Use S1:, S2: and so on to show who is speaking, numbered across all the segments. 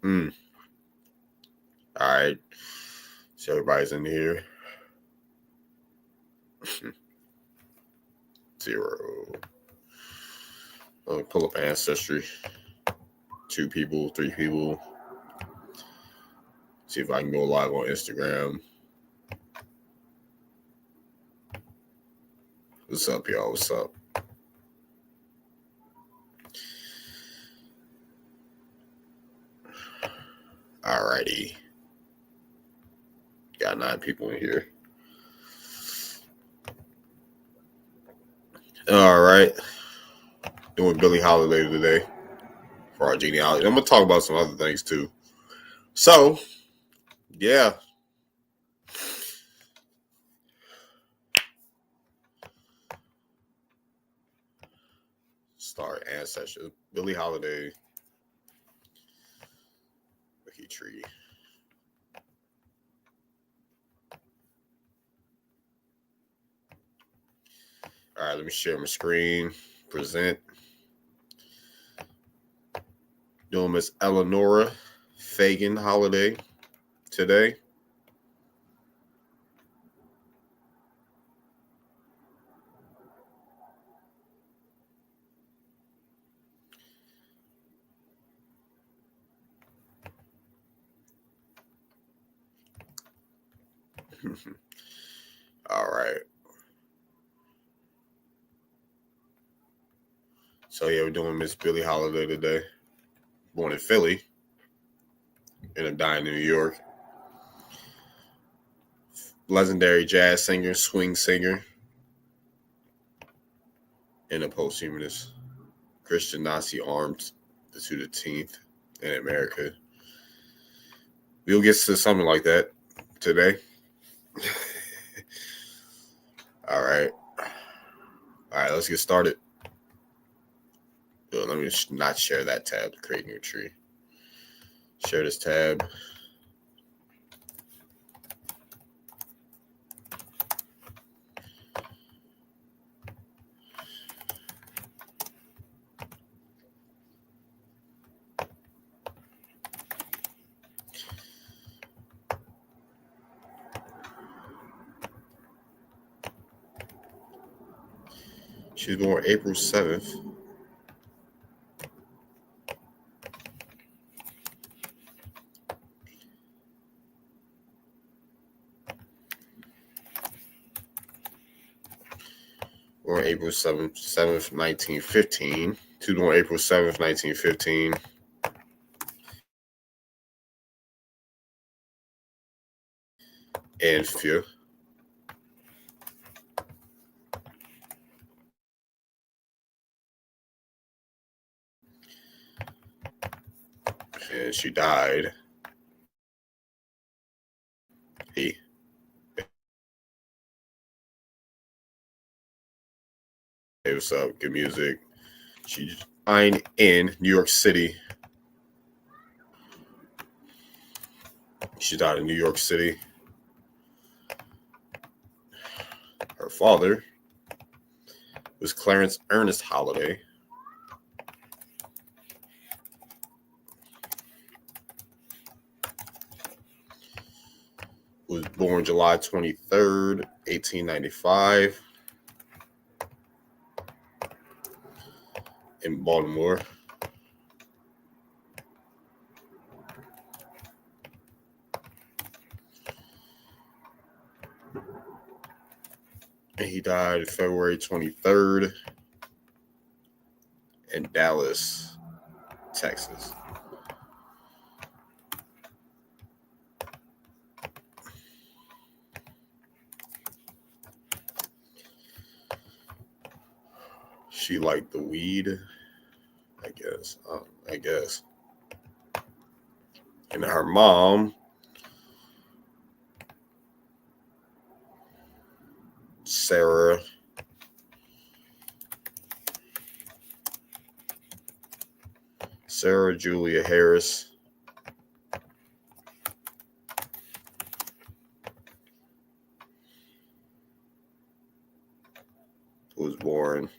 S1: All right. So everybody's in here. 0. Let me pull up Ancestry. 2 people, 3 people. See if I can go live on Instagram. What's up, y'all? What's up? Alrighty. Got 9 people in here. All right. Doing Billie Holiday today for our genealogy. I'm going to talk about some other things too. So, yeah. Start Ancestry. Billie Holiday. Wiki tree. All right, let me share my screen. Present. Doing Miss Eleanora Fagan Holiday today. All right. So yeah, we're doing Miss Billie Holiday today. Born in Philly and died in New York. Legendary jazz singer, swing singer, and a posthumous Christian Nazi armed to the teeth in America. We'll get to something like that today. All right, let's get started. Let me not share that tab to create new tree. Share this tab. She was born April 7th. Born April 7th, 1915. She was born April 7th, 1915. And few. And she died. Hey, what's up? Good music. She died in New York City. She died in New York City. Her father was Clarence Ernest Holiday. Who was born July 23rd, 1895 in Baltimore. And he died February 23rd in Dallas, Texas. She liked the weed, I guess. And her mom, Sarah Julia Harris, who was born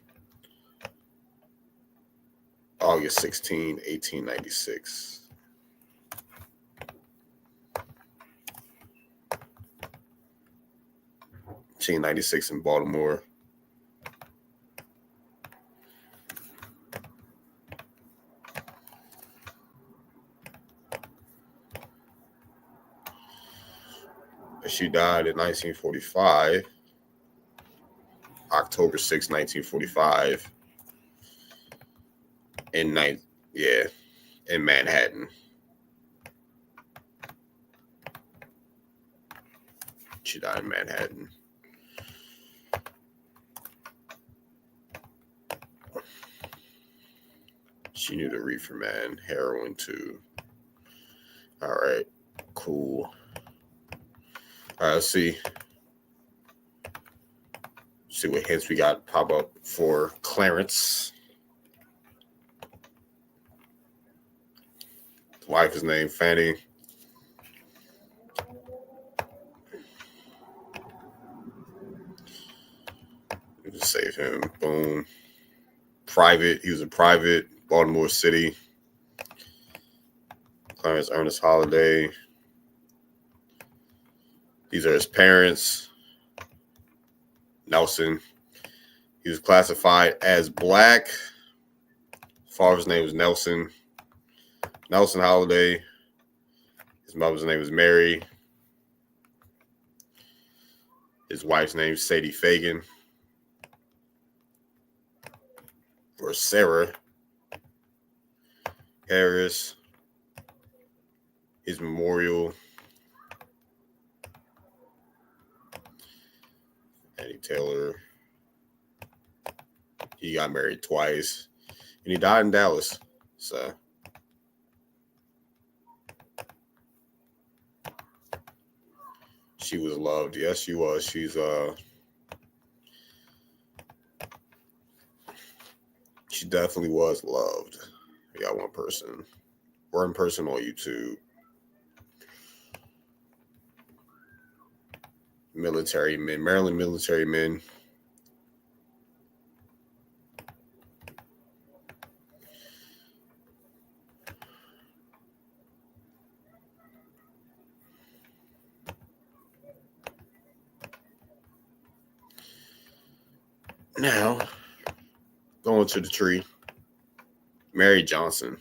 S1: August 16, 1896. 1996 in Baltimore. She died in 1945, October 6, 1945, in Manhattan. She died in Manhattan. She knew the reefer man, heroin too. All right, cool. All right, let's see what hints we got pop up for Clarence. His wife is named Fanny. Just save him. Boom. Private. He was a private. Baltimore City. Clarence Ernest Holiday. These are his parents. Nelson. He was classified as black. His father's name was Nelson. Nelson Holiday. His mother's name was Mary. His wife's name is Sadie Fagan. Or Sarah Harris. His memorial. Annie Taylor. He got married twice. And he died in Dallas. So she was loved. Yes, she was. She definitely was loved. We got one person. One person on YouTube. Military men, Maryland military men. Now, going to the tree. Mary Johnson.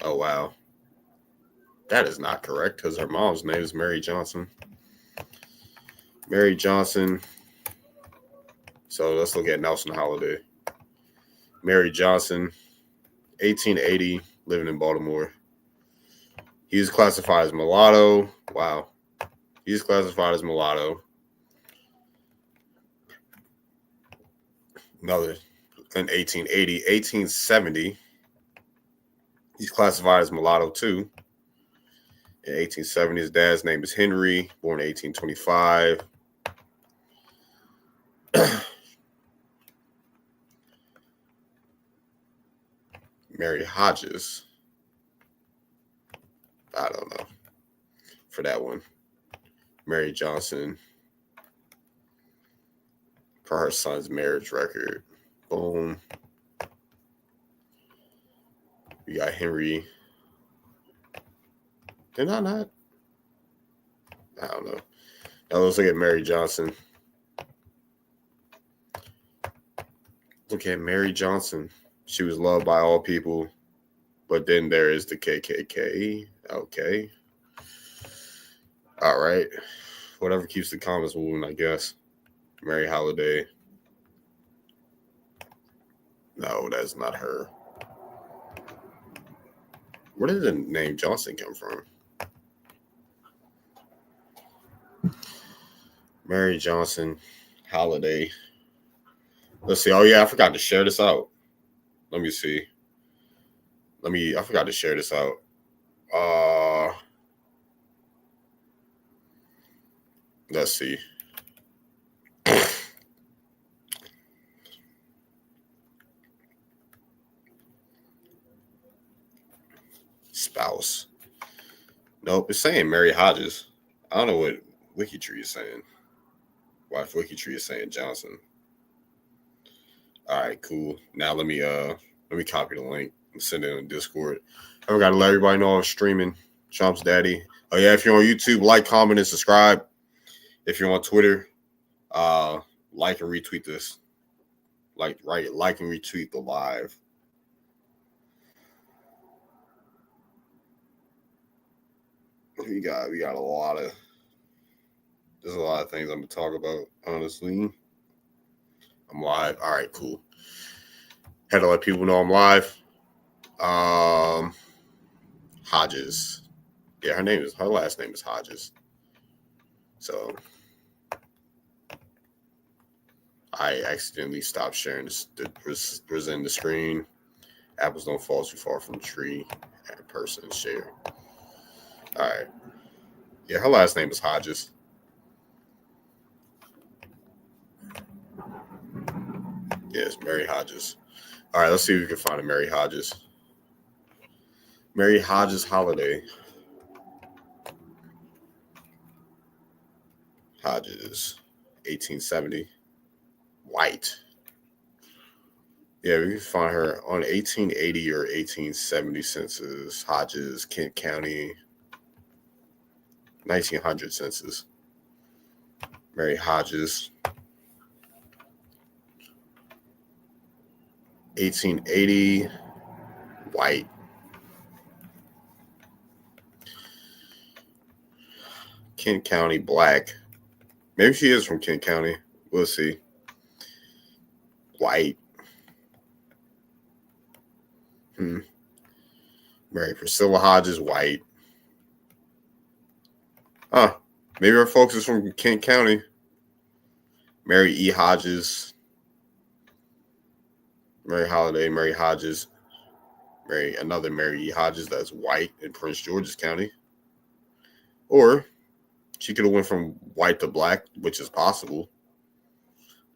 S1: Oh, wow. That is not correct because her mom's name is Mary Johnson. Mary Johnson. So let's look at Nelson Holiday. Mary Johnson, 1880, living in Baltimore. He was classified as mulatto. Wow. He's classified as mulatto. Another in 1880. 1870, he's classified as mulatto too. In 1870, his dad's name is Henry, born in 1825. Mary Hodges. I don't know for that one. Mary Johnson. For her son's marriage record. Boom. We got Henry. Did I not? I don't know. Now let's look at Mary Johnson. Look at Mary Johnson. She was loved by all people. But then there is the KKK. Okay. All right. Whatever keeps the comments moving, I guess. Mary Holiday. No, that's not her. Where did the name Johnson come from? Mary Johnson Holiday. Let's see. Oh, yeah, I forgot to share this out. Let me see. I forgot to share this out. Let's see. Spouse. Nope, it's saying Mary Hodges. I don't know what WikiTree is saying. Wife WikiTree is saying Johnson. All right, cool. Now let me copy the link and send it on Discord. I got to let everybody know I'm streaming. Trump's daddy. Oh yeah, if you're on YouTube, like, comment, and subscribe. If you're on Twitter, like and retweet this. Like and retweet the live. We got a lot of there's a lot of things I'm gonna talk about, honestly. I'm live. All right, cool. Had to let people know I'm live. Hodges. Yeah, her last name is Hodges. So I accidentally stopped sharing presenting the screen. Apples don't fall too far from the tree. Person share. All right. Yeah, her last name is Hodges. Yes, Mary Hodges. All right, let's see if we can find a Mary Hodges. Mary Hodges Holiday. Hodges, 1870. White. Yeah, we can find her on 1880 or 1870 census. Hodges, Kent County, 1900 census. Mary Hodges, 1880, white. Kent County, black. Maybe she is from Kent County. We'll see. White. Mary Priscilla Hodges, white. Huh. Maybe our folks is from Kent County. Mary E. Hodges. Mary Holiday, Mary Hodges. Another Mary E. Hodges that's white in Prince George's County. Or she could have went from white to black, which is possible.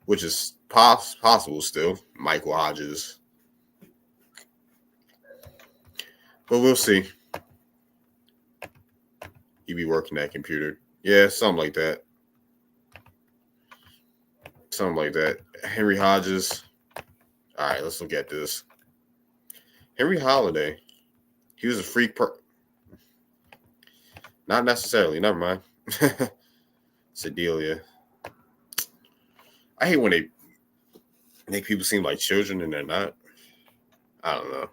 S1: Which is possible still. Michael Hodges. But we'll see. He be working that computer. Yeah, something like that. Something like that. Henry Hodges. All right, let's look at this. Henry Holiday. He was a freak. Not necessarily. Never mind. Sedelia. I hate when they make people seem like children and they're not. I don't know.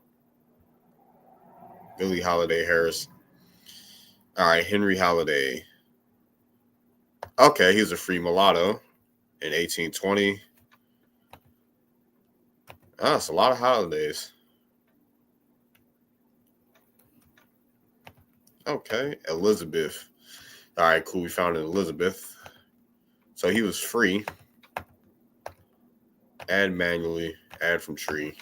S1: Billie Holiday Harris. All right, Henry Holiday. Okay, he was a free mulatto in 1820. Oh, it's a lot of holidays. Okay, Elizabeth. All right, cool. We found an Elizabeth. So he was free. Add manually. Add from tree.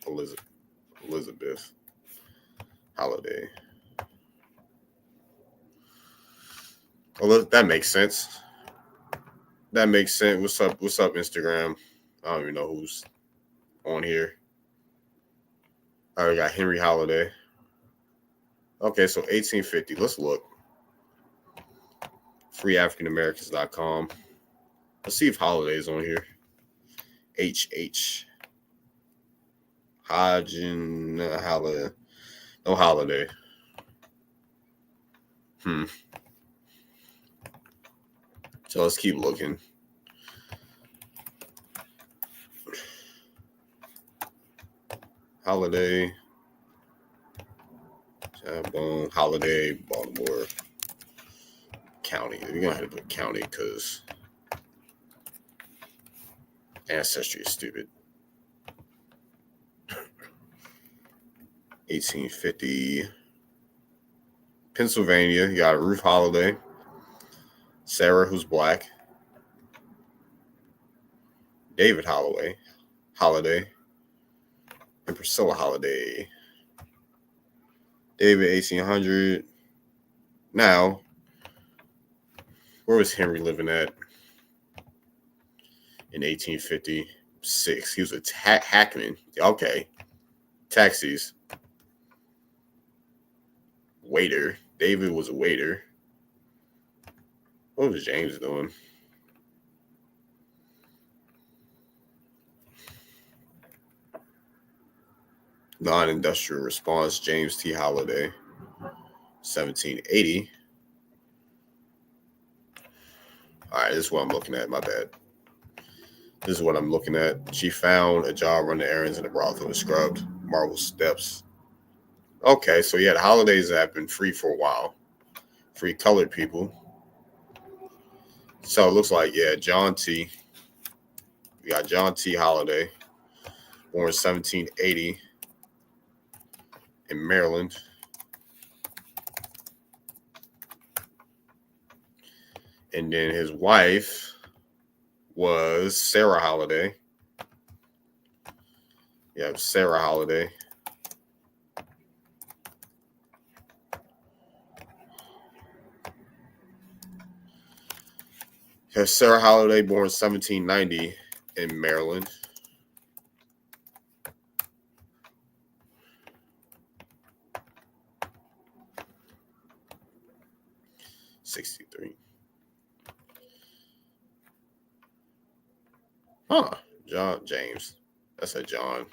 S1: Elizabeth. Holiday. Well, that makes sense. That makes sense. What's up, Instagram? I don't even know who's on here. All right, we got Henry Holiday. Okay, so 1850. Let's look. FreeAfricanAmericans.com. Let's see if Holiday's on here. HH. Hodgin Holiday. No Holiday. So let's keep looking. Holiday. Holiday, Baltimore County. We're gonna have to put county because ancestry is stupid. 1850. Pennsylvania. You got Ruth Holiday. Sarah, who's black. David Holiday. And Priscilla Holiday. David, 1800. Now, where was Henry living at in 1856? He was a hackman. Okay. Taxis. Waiter. David was a waiter. What was James doing? Non-industrial response. James T. Holiday. 1780. All right, this is what I'm looking at. My bad. This is what I'm looking at. She found a job running errands in a brothel and scrubbed marble steps. Okay, so yeah, the holidays have been free for a while. Free colored people. So it looks like, yeah, John T. We got John T. Holiday, born 1780 in Maryland. And then his wife was Sarah Holiday. Yeah, Sarah Holiday. Sarah Holiday, born 1790 in Maryland. '63. Huh. John James. That's a John.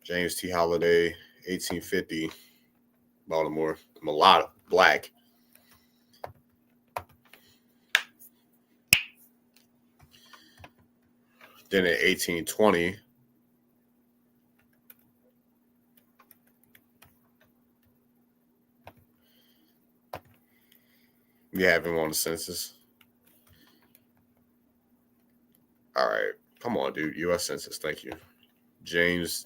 S1: James T. Holiday, 1850, Baltimore. Mulatto, black. Then in 1820, we have him on the census. All right. Come on, dude. U.S. Census. Thank you. James.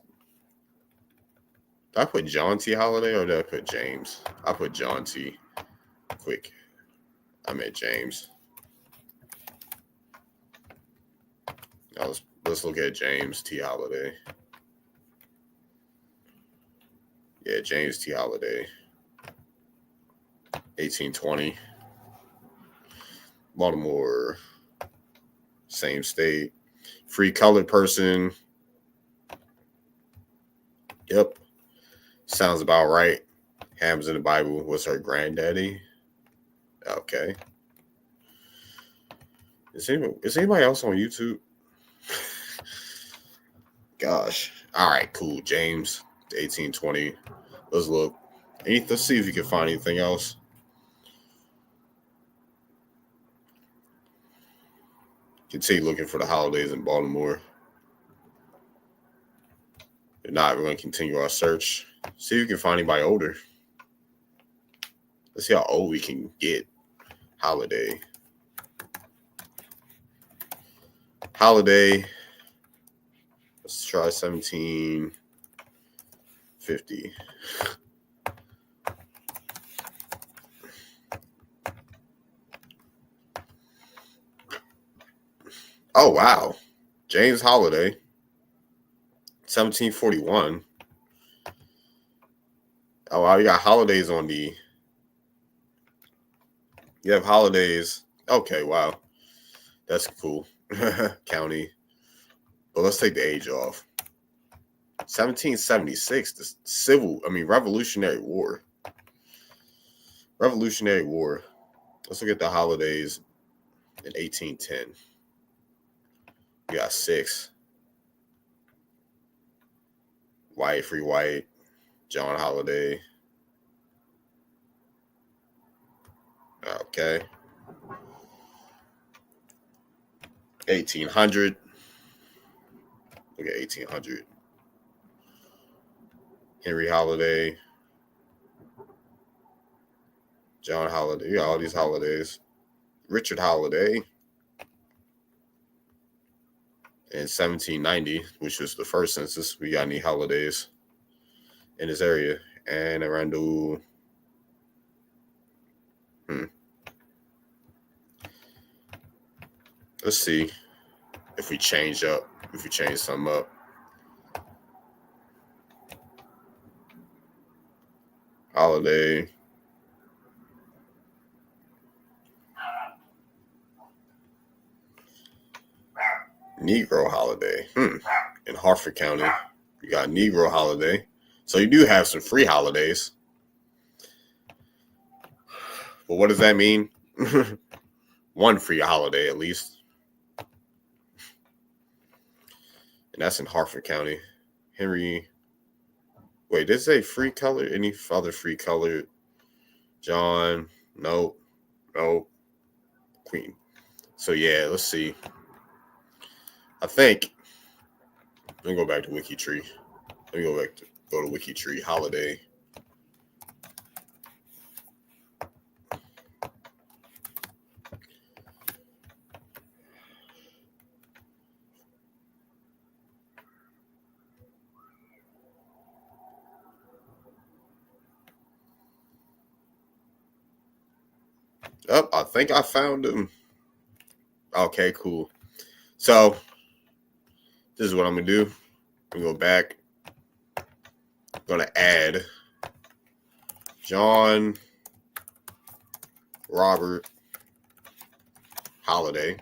S1: Did I put John T. Holiday or did I put James? I put John T. Quick. I meant James. Now let's look at James T. Holiday. Yeah, James T. Holiday. 1820. Baltimore. Same state. Free colored person. Yep. Sounds about right. Ham's in the Bible was her granddaddy. Okay. Is anybody else on YouTube? Gosh. All right, cool. James, 1820. Let's look. Let's see if you can find anything else. Continue looking for the holidays in Baltimore. If not, we're going to continue our search. See if we can find anybody older. Let's see how old we can get. Holiday. Let's try 1750. Oh, wow. James Holiday, 1741. Oh, wow. You got holidays on the. You have holidays. Okay, wow. That's cool. County. But let's take the age off. 1776, the Revolutionary War. Revolutionary War. Let's look at the holidays in 1810. We got 6. White, free white. John Holiday. Okay. 1800. Look at 1800. Henry Holiday. John Holiday. You got all these holidays. Richard Holiday. In 1790, which was the first census, we got any holidays in this area. And Arundel. Let's see if we change something up. Holiday. Negro holiday. In Harford County, you got Negro holiday. So you do have some free holidays. But what does that mean? One free holiday at least. And that's in Harford County. Henry. Wait, did it say free color? Any other free color? John. Nope. Queen. So yeah, let's see. I think let me go back to WikiTree. Let me go to WikiTree holiday. Oh, I think I found him. Okay, cool. So this is what I'm gonna do. I'm gonna go back. I'm gonna add John Robert Holiday.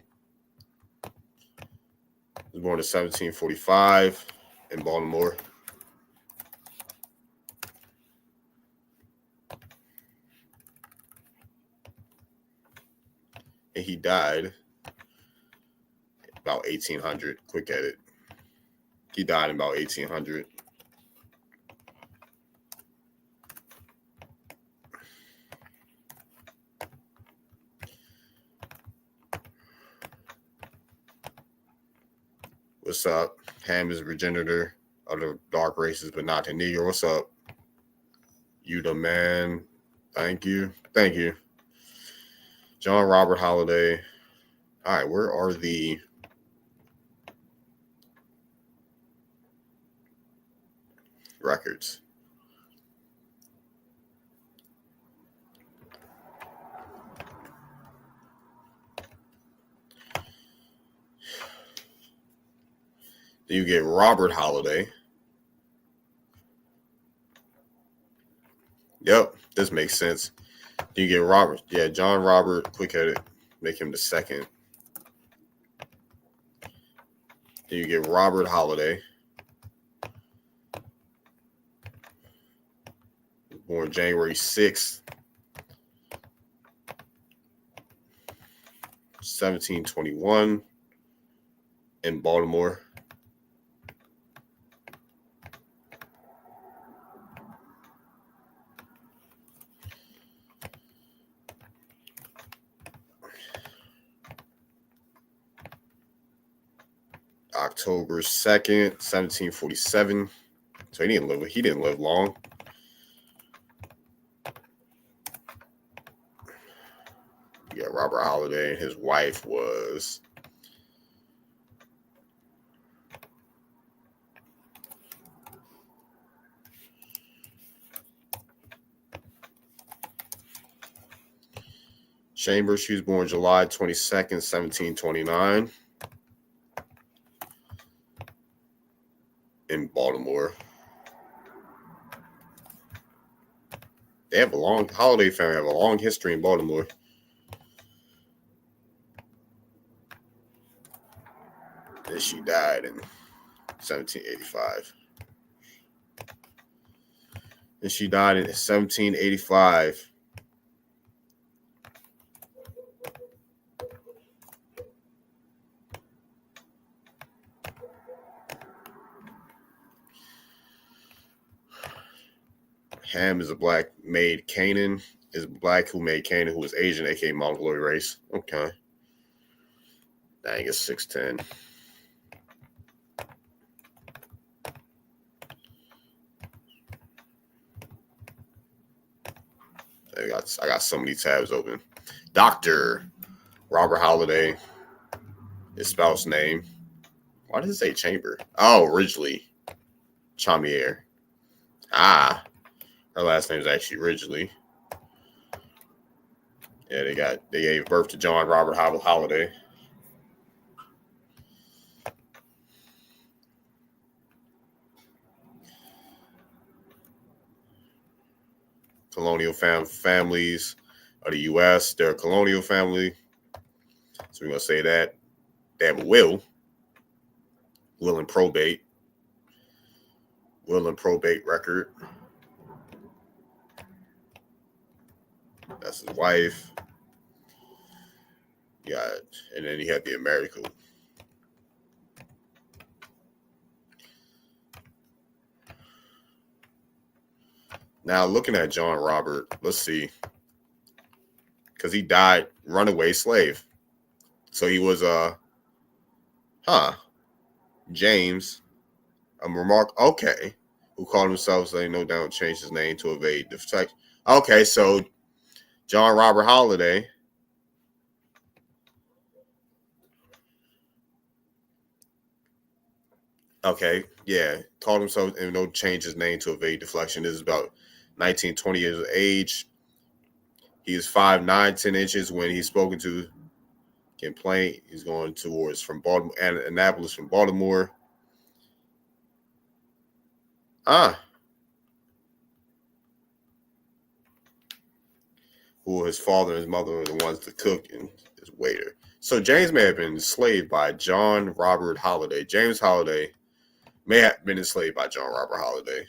S1: He was born in 1745 in Baltimore. And he died about 1800. Quick edit. He died in about 1800. What's up? Ham is a progenitor of the dark races, but not the Negro. What's up? You the man. Thank you. Thank you. John Robert Holiday. All right, where are the records? Then you get Robert Holiday. Yep, this makes sense. Then you get Robert. Yeah, John Robert. Quick edit. Make him the second. Then you get Robert Holiday. Born January 6th, 1721 in Baltimore. October 2nd, 1747. So he didn't live long. You got Robert Holiday, and his wife was Chambers. She was born July 22nd, 1729 in Baltimore. They have Holiday family have a long history in Baltimore. And she died in 1785. And she died in 1785. Ham is a black made Canaan. Is black who made Canaan, who was Asian, aka Mongoloid race. Okay. Dang, it's 6'10". I got so many tabs open. Dr. Robert Holiday, his spouse name. Why does it say Chamber? Oh, Ridgely. Chaumier. Ah, her last name is actually Ridgely. Yeah, they gave birth to John Robert Holiday. Colonial families of the U.S. They're a colonial family. So we're going to say that. They have a will and probate. Will and probate record. That's his wife. Yeah, and then he had the American. Now, looking at John Robert, let's see. Because he died runaway slave. So he was James, okay, who called himself, so they no doubt changed his name to evade detection. Okay, so John Robert Holiday. Okay, yeah, called himself and no change his name to evade deflection. This is about 19, 20 years of age. He is 5'9", 10 inches when he's spoken to. Complaint. He's going towards from Baltimore, Annapolis from Baltimore. Who his father and his mother were the ones to cook and his waiter. So James may have been enslaved by John Robert Holiday. James Holiday may have been enslaved by John Robert Holiday.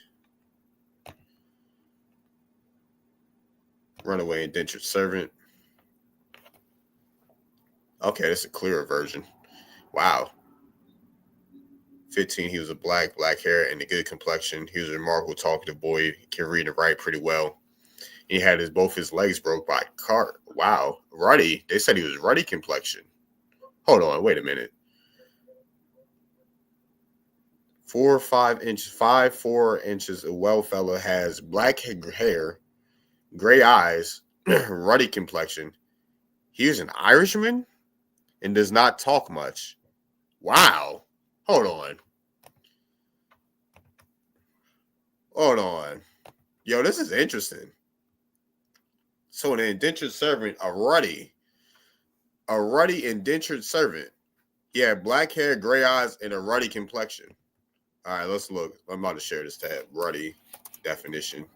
S1: Runaway indentured servant. Okay, that's a clearer version. Wow. 15, he was a black hair, and a good complexion. He was a remarkable talkative boy. He can read and write pretty well. He had both his legs broke by a cart. Wow. Ruddy. They said he was ruddy complexion. Hold on. Wait a minute. 4 or 5 inches, 4 inches. A well fellow has black hair, gray eyes, ruddy complexion. He is an Irishman and does not talk much. Wow. Hold on. Yo, this is interesting. So an indentured servant, a ruddy indentured servant. He had black hair, gray eyes, and a ruddy complexion. All right, let's look. I'm about to share this tab. Ruddy definition.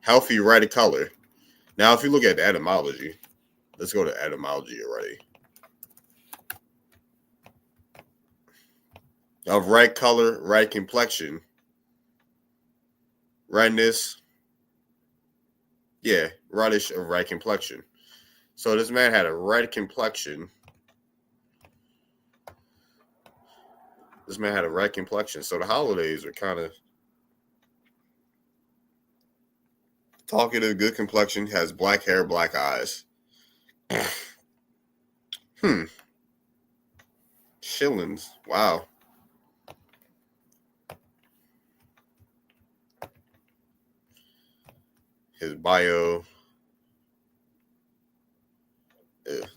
S1: Healthy red color. Now, if you look at the etymology, let's go to etymology already. Of red color, red complexion, redness. Yeah, reddish of red complexion. So this man had a red complexion. So the holidays are kind of talkative, good complexion, has black hair, black eyes. Shillings. Wow. His bio.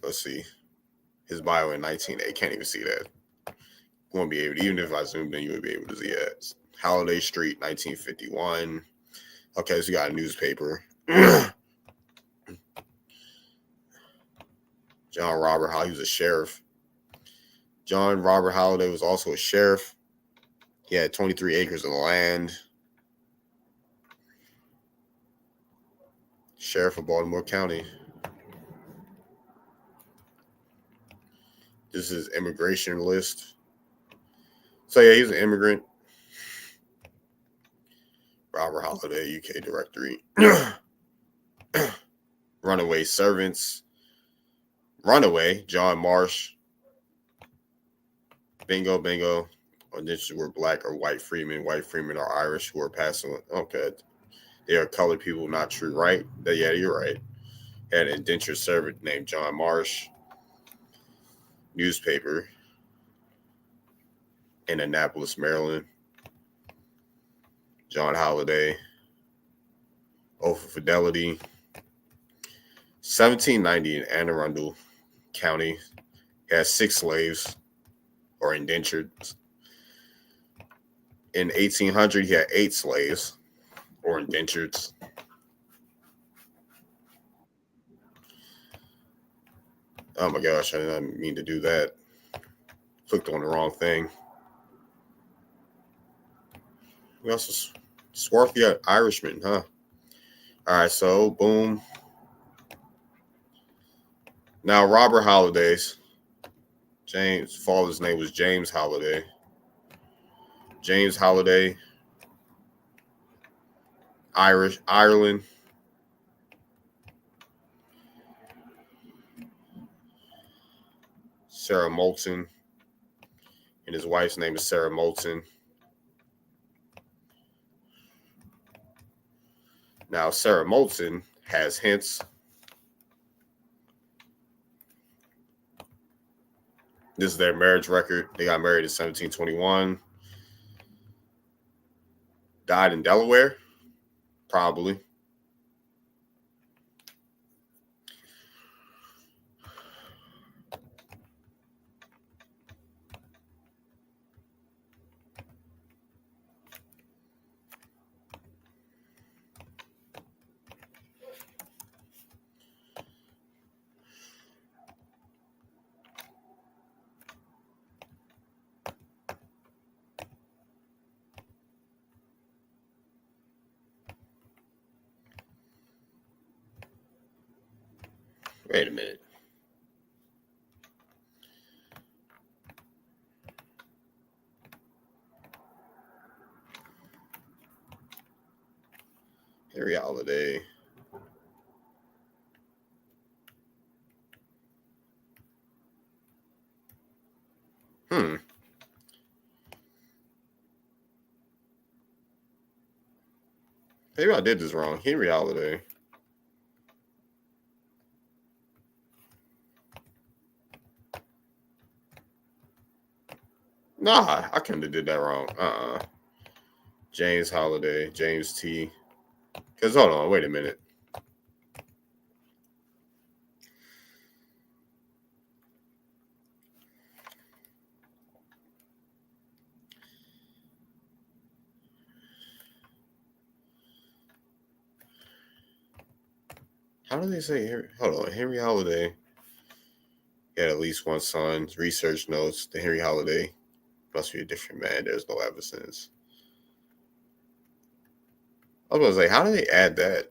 S1: Let's see. His bio in 1980. Can't even see that. Won't be able to, even if I zoomed in, you would be able to see that. Holiday Street, 1951. Okay, so you got a newspaper. John Robert Holiday, he was a sheriff. John Robert Holiday was also a sheriff. He had 23 acres of land. Sheriff of Baltimore County. This is immigration list. So yeah, he's an immigrant. Robert Holiday, UK directory. Runaway servants. Runaway, John Marsh. Bingo, bingo. This were black or white freemen. White freemen are Irish who are passing. Okay. They are colored people, not true, right? Yeah, you're right. Had an indentured servant named John Marsh. Newspaper in Annapolis, Maryland. John Holiday. Oath of Fidelity. 1790 in Anne Arundel County. He had 6 slaves or indentured. In 1800, he had 8 slaves or indentures. Oh my gosh, I didn't mean to do that. Clicked on the wrong thing. We also swarthy Irishman, huh? All right, so boom. Now Robert Holiday's father's name was James Holiday. James Holiday, Ireland. Sarah Moulton, and his wife's name is Sarah Moulton. Now Sarah Moulton has hints This is their marriage record. They got married in 1721. Died in Delaware, probably. Wait a minute. Harry Holiday. Maybe I did this wrong. Henry Holiday. Nah, I couldn't have did that wrong. James Holiday. James T. Because hold on, wait a minute. How do they say Henry? Hold on, Henry Holiday. He had at least one son. Research notes the Henry Holiday must be a different man. There's no evidence. I was going to say, how do they add that?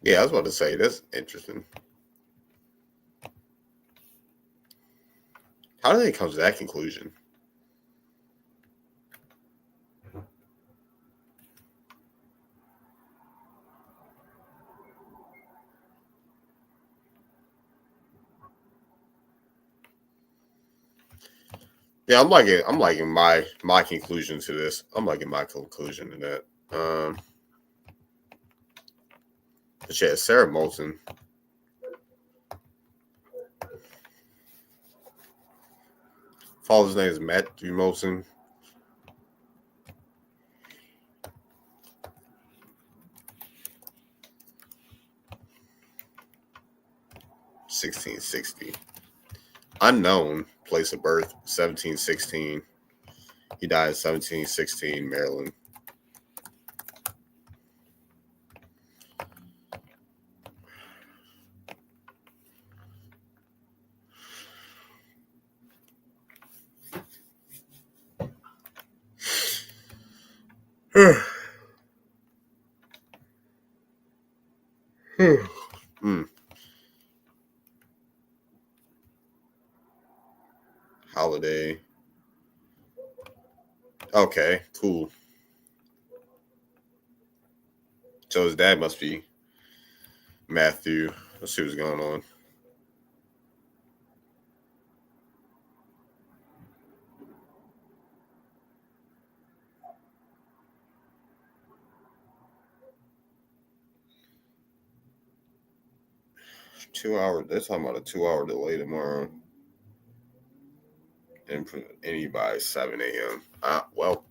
S1: Yeah, I was about to say, that's interesting. How do they come to that conclusion? Yeah, I'm liking my conclusion to this. I'm liking my conclusion to that. But yeah, Sarah Moulton. Father's name is Matthew Moulton. (1660). Unknown. Place of birth 1716. He died in 1716, Maryland. Holiday. Okay, cool. So his dad must be Matthew. Let's see what's going on. They're talking about a 2-hour delay tomorrow. And any by 7 a.m. Well.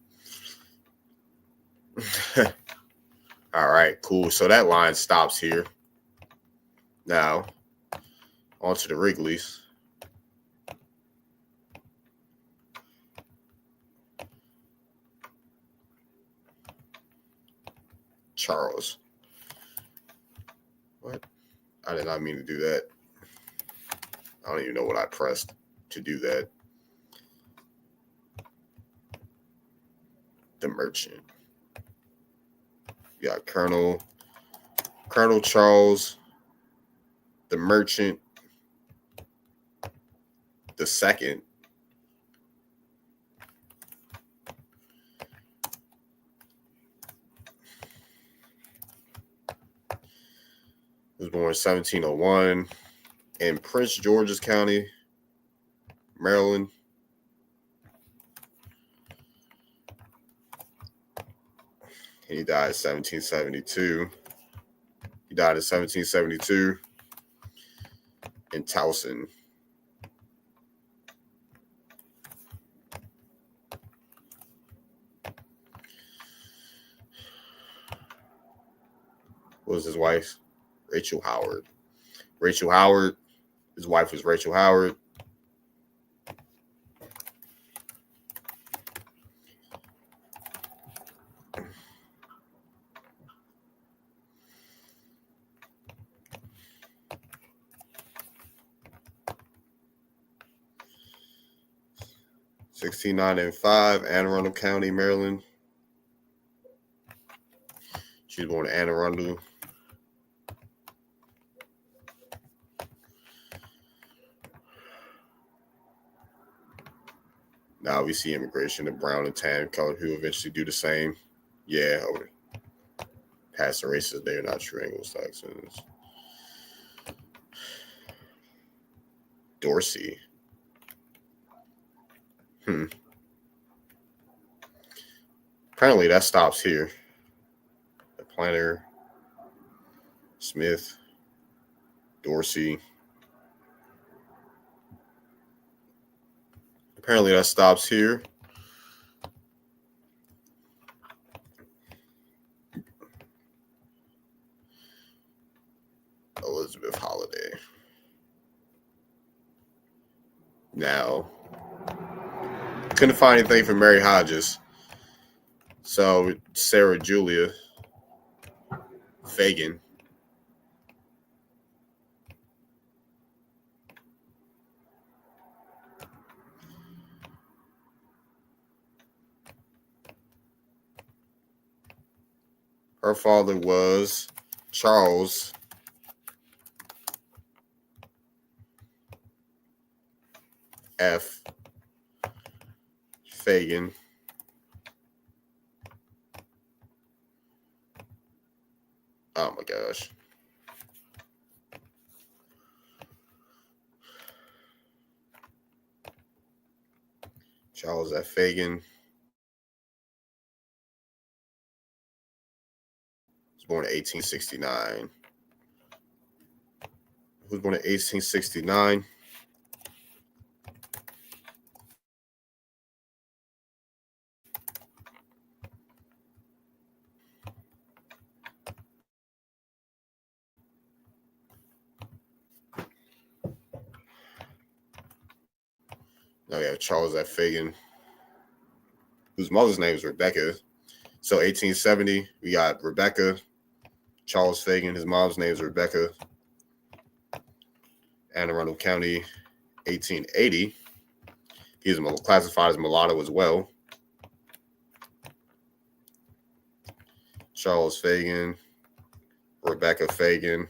S1: All right, cool. So that line stops here. Now, on to the Wrigley's. Charles. What? I did not mean to do that. I don't even know what I pressed to do that. The Merchant. You got Colonel Charles, the Merchant, the second. He was born in 1701 in Prince George's County, Maryland. And he died in 1772. He died in 1772 in Towson. What was his wife? Rachel Howard. Rachel Howard. His wife was Rachel Howard. (1695), Anne Arundel County, Maryland. She was born in Anne Arundel. Now we see immigration of brown and tan color who eventually do the same. Yeah, past the races, they are not true Anglo-Saxons. Dorsey. Apparently that stops here. The planter, Smith, Dorsey. Apparently that stops here. Elizabeth Holiday. Now, couldn't find anything for Mary Hodges. So Sarah Julia Fagan. Her father was Charles F. Fagan. Oh my gosh. Charles F. Fagan. Was born in 1869. Who was born in 1869? Now we have Charles F. Fagan, whose mother's name is Rebecca. So 1870, we got Rebecca, Charles Fagan. His mom's name is Rebecca. Anne Arundel County, 1880. He's classified as mulatto as well. Charles Fagan, Rebecca Fagan.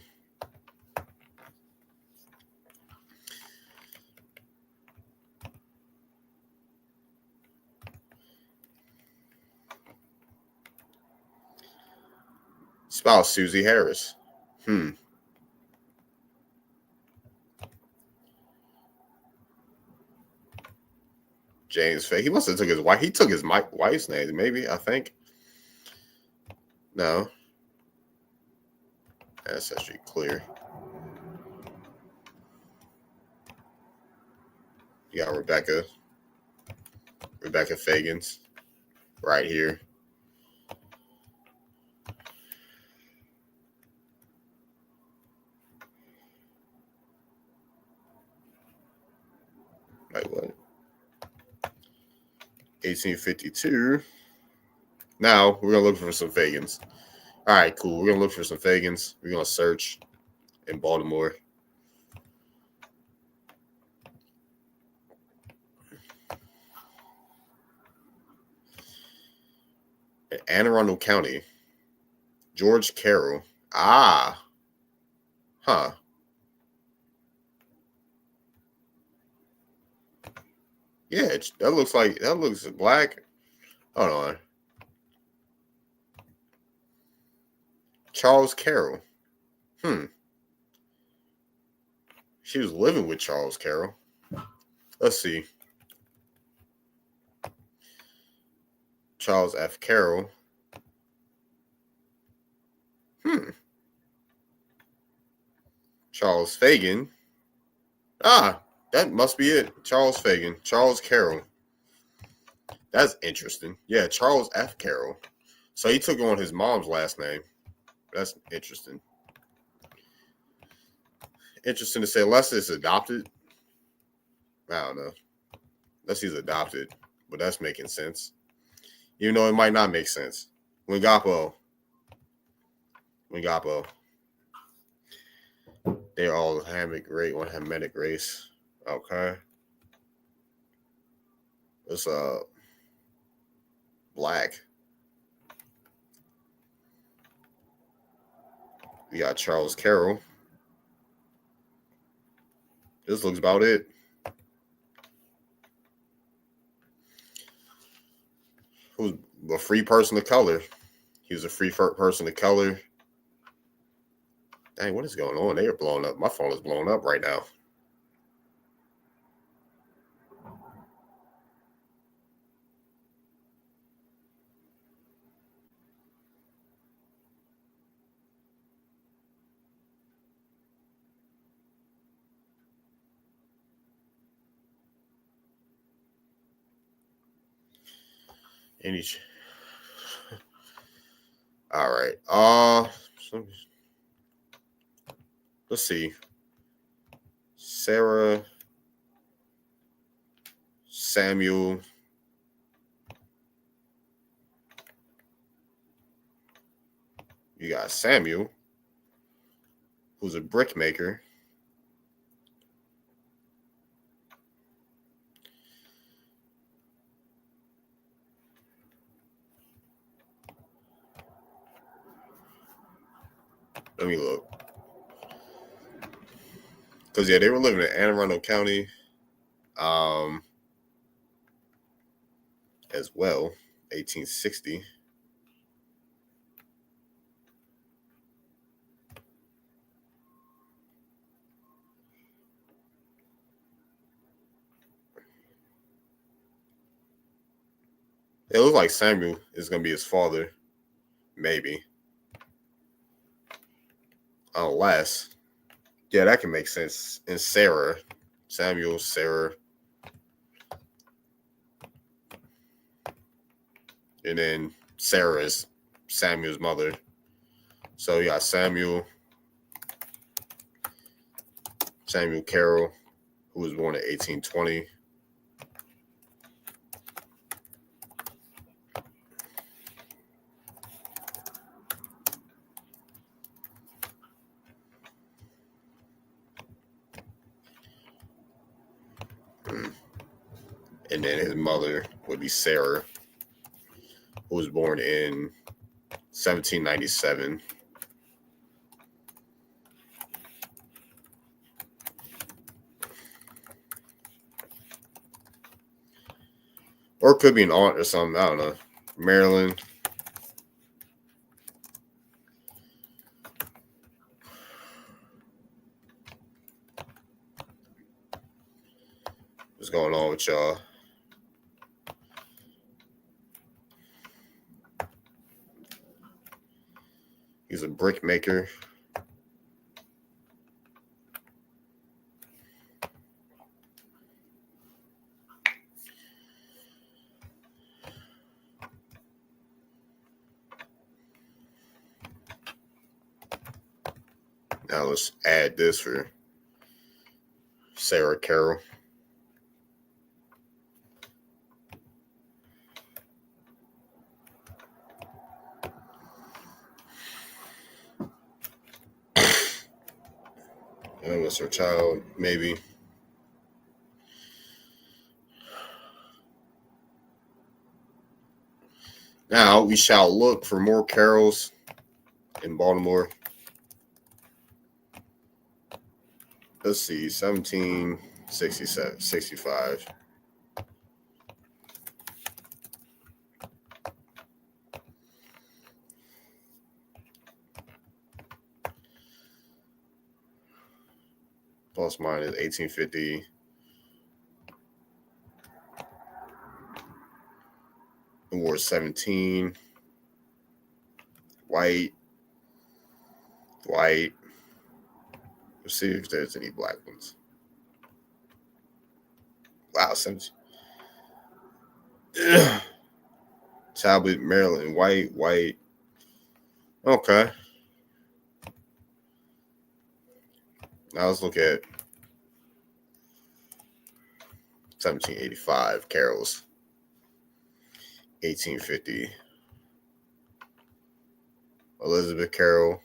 S1: Spouse Susie Harris. James Fagan. He must have took his wife. He took his wife's name, maybe, I think. No. Ancestry clear. You got Rebecca Fagans right here. Wait, what? 1852. Now we're gonna look for some Fagans. All right, cool. We're gonna look for some Fagans. We're gonna search in Baltimore. In Anne Arundel County, George Carroll. Huh. Yeah, that looks black. Hold on. Charles Carroll. She was living with Charles Carroll. Let's see. Charles F. Carroll. Charles Fagan. Ah, that must be it. Charles Fagan. Charles Carroll. That's interesting. Yeah, Charles F. Carroll. So he took on his mom's last name. That's interesting. Interesting to say, unless it's adopted. I don't know. Unless he's adopted. But that's making sense. Even though it might not make sense. Wingapo. They're all Hamitic race, one Hamitic race. Okay. It's black. We got Charles Carroll. This looks about it. Who's a free person of color? He was a free person of color. Dang, what is going on? They are blowing up. My phone is blowing up right now. All right. Let's see. Sarah Samuel. You got Samuel, who's a brick maker. Let me look. Because, yeah, they were living in Anne Arundel County as well, 1860. It looks like Samuel is going to be his father, maybe. Unless, yeah, that can make sense. And Sarah, Samuel, Sarah. And then Sarah is Samuel's mother. So you got Samuel Carroll, who was born in 1820. And then his mother would be Sarah, who was born in 1797. Or it could be an aunt or something. I don't know. Maryland. What's going on with y'all? He's a brick maker. Now let's add this for Sarah Carroll. That was her child, maybe. Now we shall look for more Carrolls in Baltimore. Let's see, 1767, 65. Plus minus 1850. Ward 17. White. Let's see if there's any black ones. Wow, since Talbot, Maryland, white. Okay. Now let's look at 1785 Carols, 1850 Elizabeth Carroll,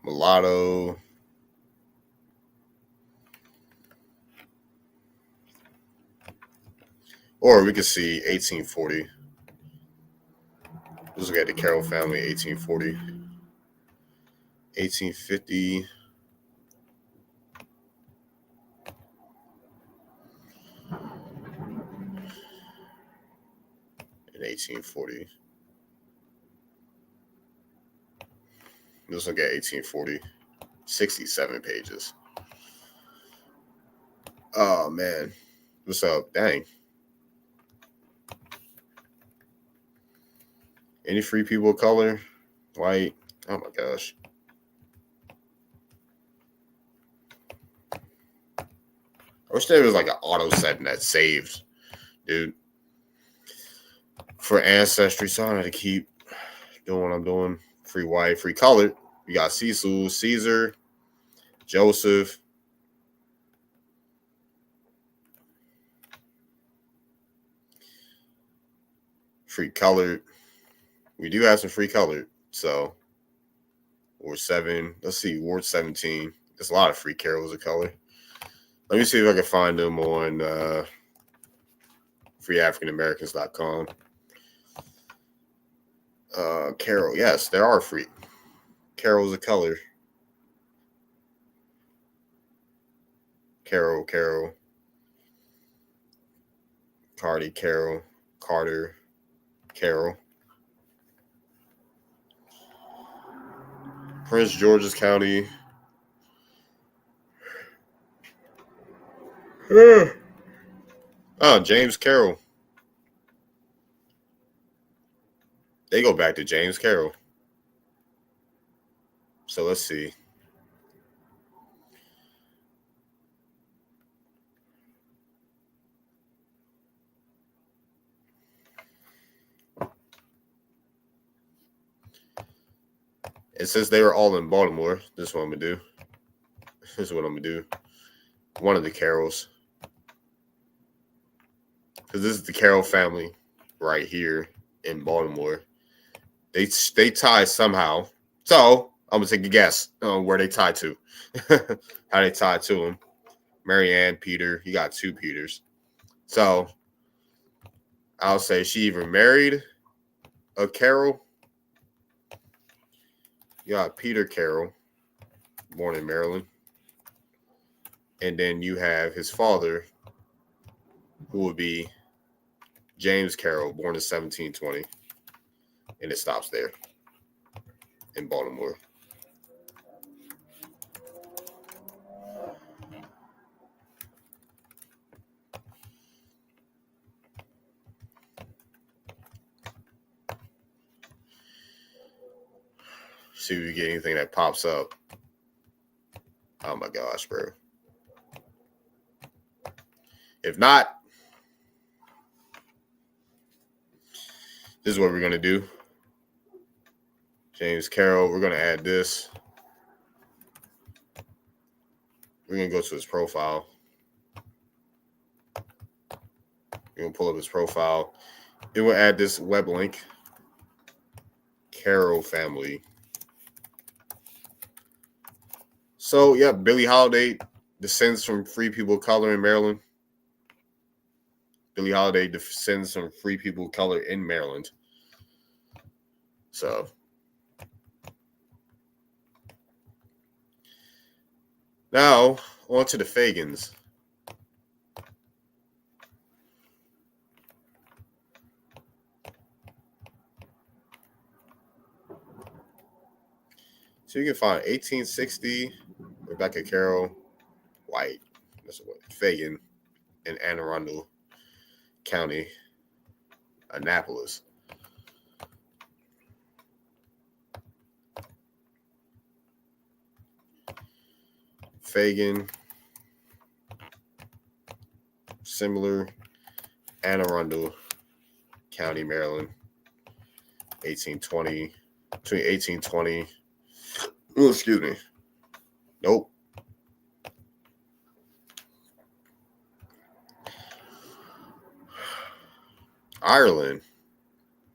S1: mulatto. Or we could see 1840. Let's look at the Carroll family, 1840. 1850. And 1840. Let's look at 1840. 67 pages. Oh, man. What's up? Dang. Any free people of color? White? Oh, my gosh. I wish there was like an auto setting that saved, dude. For Ancestry, so I don't have to keep doing what I'm doing. Free white, free colored. You got Cecil, Caesar, Joseph. Free colored. We do have some free colored. So, Ward 7. Let's see, Ward 17. There's a lot of free Carols of color. Let me see if I can find them on freeafricanamericans.com. Carol, yes, there are free Carols of color. Carol, Cardi, Carol, Carter, Carol. Prince George's County. Oh, James Carroll. They go back to James Carroll. So let's see. And since they were all in Baltimore, this is what I'm going to do. This is what I'm going to do. One of the Carrolls. Because this is the Carroll family right here in Baltimore. They tie somehow. So I'm going to take a guess on where they tie to. How they tie to them. Marianne, Peter. You got two Peters. So I'll say she either married a Carroll. You got Peter Carroll, born in Maryland. And then you have his father, who would be James Carroll, born in 1720. And it stops there in Baltimore. See if you get anything that pops up. Oh my gosh, bro. If not, this is what we're going to do. James Carroll, we're going to add this. We're going to go to his profile. We're going to pull up his profile. Then we'll add this web link. Carroll family. So, yeah, Billie Holiday descends from free people of color in Maryland. Billie Holiday descends from free people of color in Maryland. So, now on to the Fagans. So you can find 1860, Rebecca Carroll, white, that's what, Fagan, in Anne Arundel County. Annapolis. Fagan, similar, Anne Arundel County, Maryland, 1820, between 1820. Oh, excuse me. Nope. Ireland.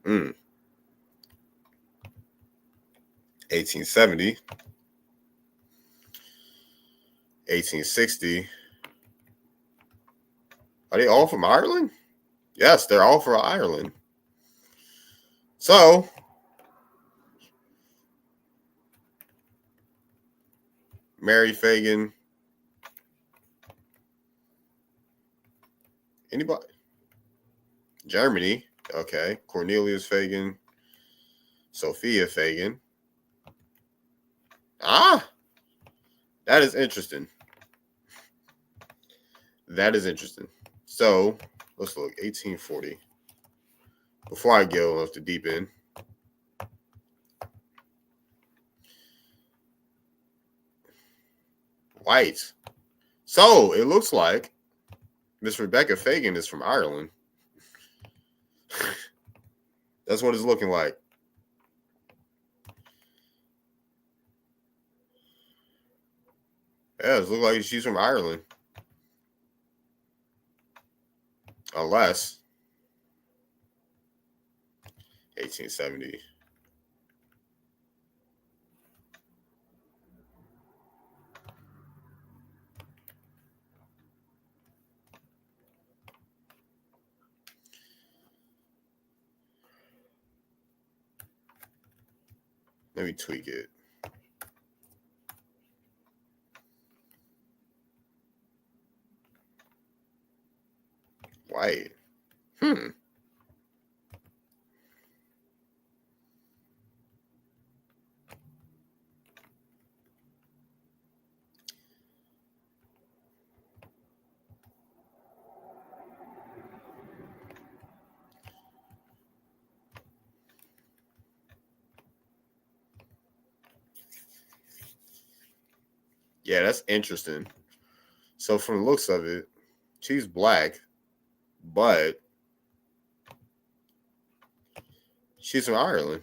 S1: 1870. 1860. Are they all from Ireland? Yes, they're all from Ireland. So, Mary Fagan. Anybody? Germany. Okay. Cornelius Fagan. Sophia Fagan. Ah, that is interesting. That is interesting. So, let's look. 1840. Before I go off the deep end. White. So, it looks like Miss Rebecca Fagan is from Ireland. That's what it's looking like. Yeah, it looks like she's from Ireland. Unless 1870. Let me tweak it. White. Yeah, that's interesting. So from the looks of it, she's black, but she's from Ireland.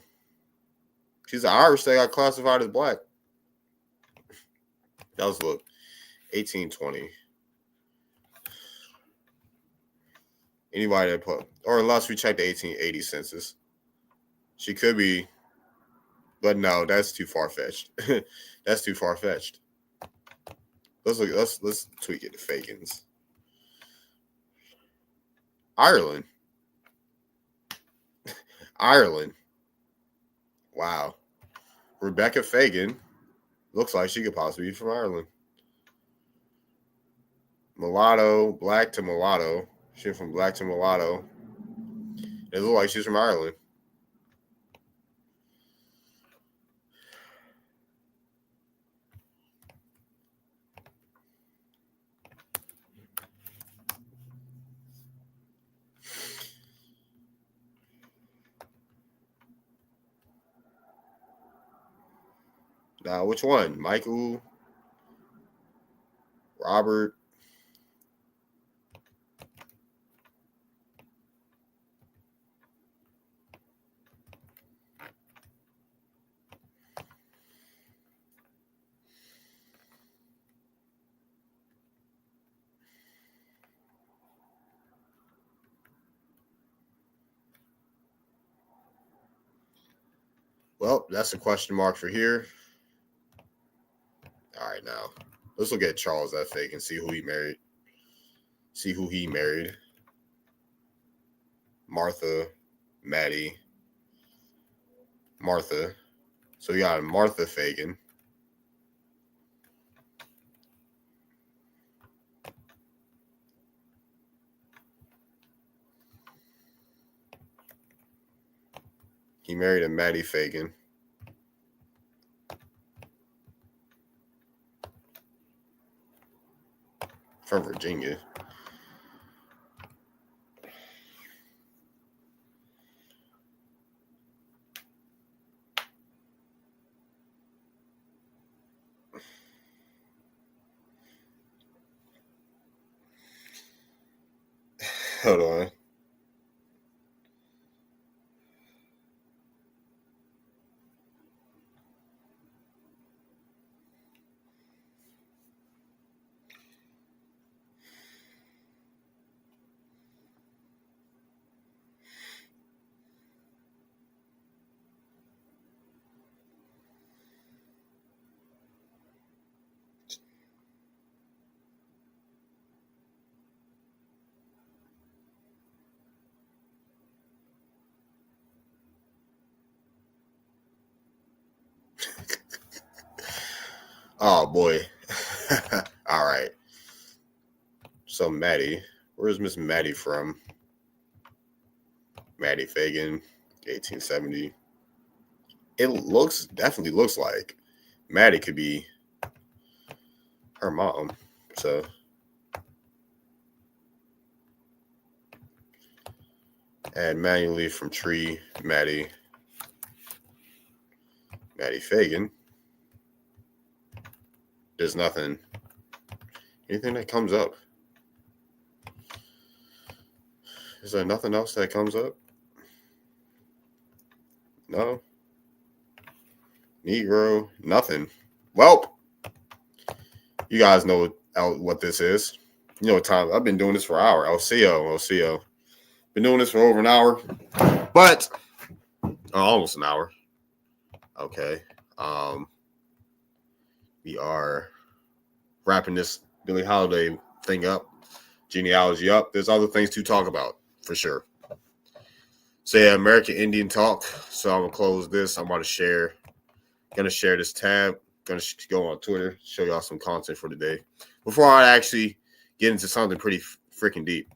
S1: She's Irish. They got classified as black. That was look, 1820. Anybody that put, or unless we check the 1880 census, she could be. But no, that's too far fetched. That's too far fetched. Let's look. Let's tweak it to Fagans. Ireland. Ireland. Wow. Rebecca Fagan looks like she could possibly be from Ireland. Mulatto, black to mulatto. She's from black to mulatto. It looks like she's from Ireland. Now, which one? Michael, Robert. Well, that's a question mark for here. All right, now let's look at Charles F. Fagan, see who he married. See who he married. Martha, Maddie, Martha. So we got Martha Fagan. He married a Maddie Fagan. From Virginia. Hold on. Oh boy. All right. So Maddie, where's Miss Maddie from? Maddie Fagan, 1870. It definitely looks like Maddie could be her mom. So add manually from tree, Maddie Fagan. There's anything that comes up. Is there nothing else that comes up? No. Negro, nothing. Well, you guys know what this is. You know what time. I've been doing this for an hour. LCO. Been doing this for over an hour. But almost an hour. Okay. We are wrapping this Billie Holiday thing up. Genealogy up. There's other things to talk about for sure. So yeah, American Indian talk. So I'm gonna close this. I'm about to share. Gonna share this tab. Gonna go on Twitter. Show y'all some content for today. Before I actually get into something pretty freaking deep.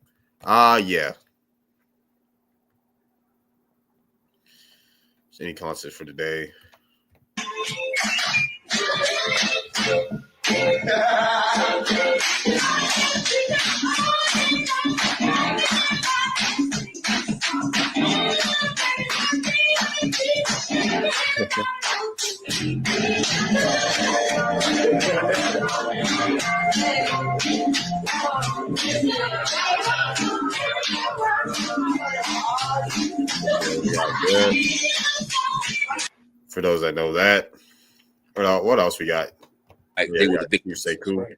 S1: Yeah. Any content for today? For those that know that, what else we got?
S2: They were the victims,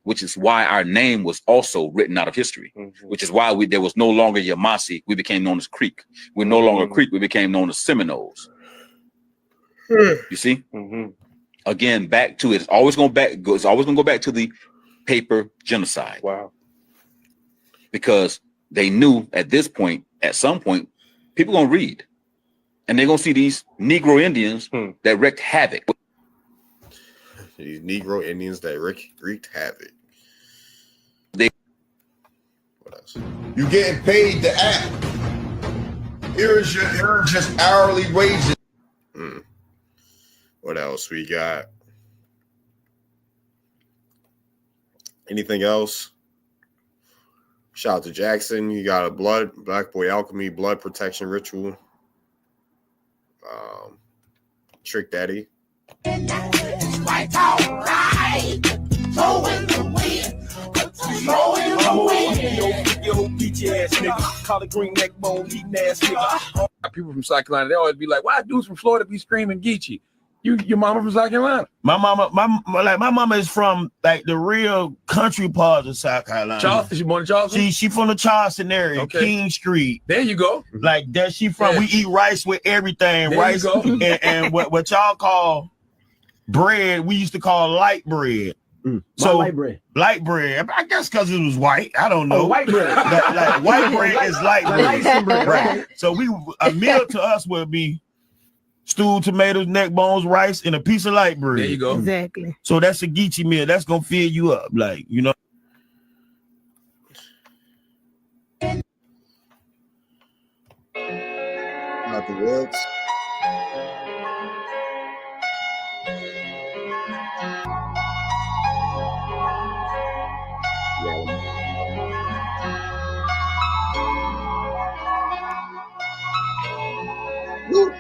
S2: which is why our name was also written out of history, which is why there was no longer Yamasee. We became known as Creek. We're no longer Creek. We became known as Seminoles. You see? Again, back to it. It's always going to go back to the paper genocide.
S3: Wow.
S2: Because they knew at some point, people going to read. And they're going to see these Negro Indians that wreaked havoc.
S1: These Negro Indians that wreaked havoc. What else?
S4: You getting paid to act. Here's just hourly wages.
S1: What else we got? Anything else? Shout out to Jackson. You got a Black Boy Alchemy blood protection ritual. Trick Daddy.
S5: Right out, right. Blowing the wind. Blowing the wind.
S3: Yo, peachy ass nigga. Collard green neck bone eating ass nigga. People from South Carolina, they always be like, why dudes from Florida be screaming Geechee? Your mama from South Carolina?
S6: My mama is from like the real country parts of South Carolina.
S3: Charleston? She born in Charleston?
S6: She from the Charleston area,
S3: Okay.
S6: King Street.
S3: There you go.
S6: Like that she from.
S3: Yeah.
S6: We eat rice with everything.
S3: There
S6: rice
S3: you go.
S6: and what y'all call bread, we used to call light bread. So
S7: light bread.
S6: Light bread. I guess because it was white. I don't know.
S7: Oh, white bread.
S6: like white bread is light bread. Right. So a meal to us would be stewed tomatoes, neck bones, rice, and a piece of light bread.
S3: There you go.
S8: Exactly.
S6: So that's a Geechee meal. That's gonna fill you up, like, you know.
S1: Not the woods. Woo.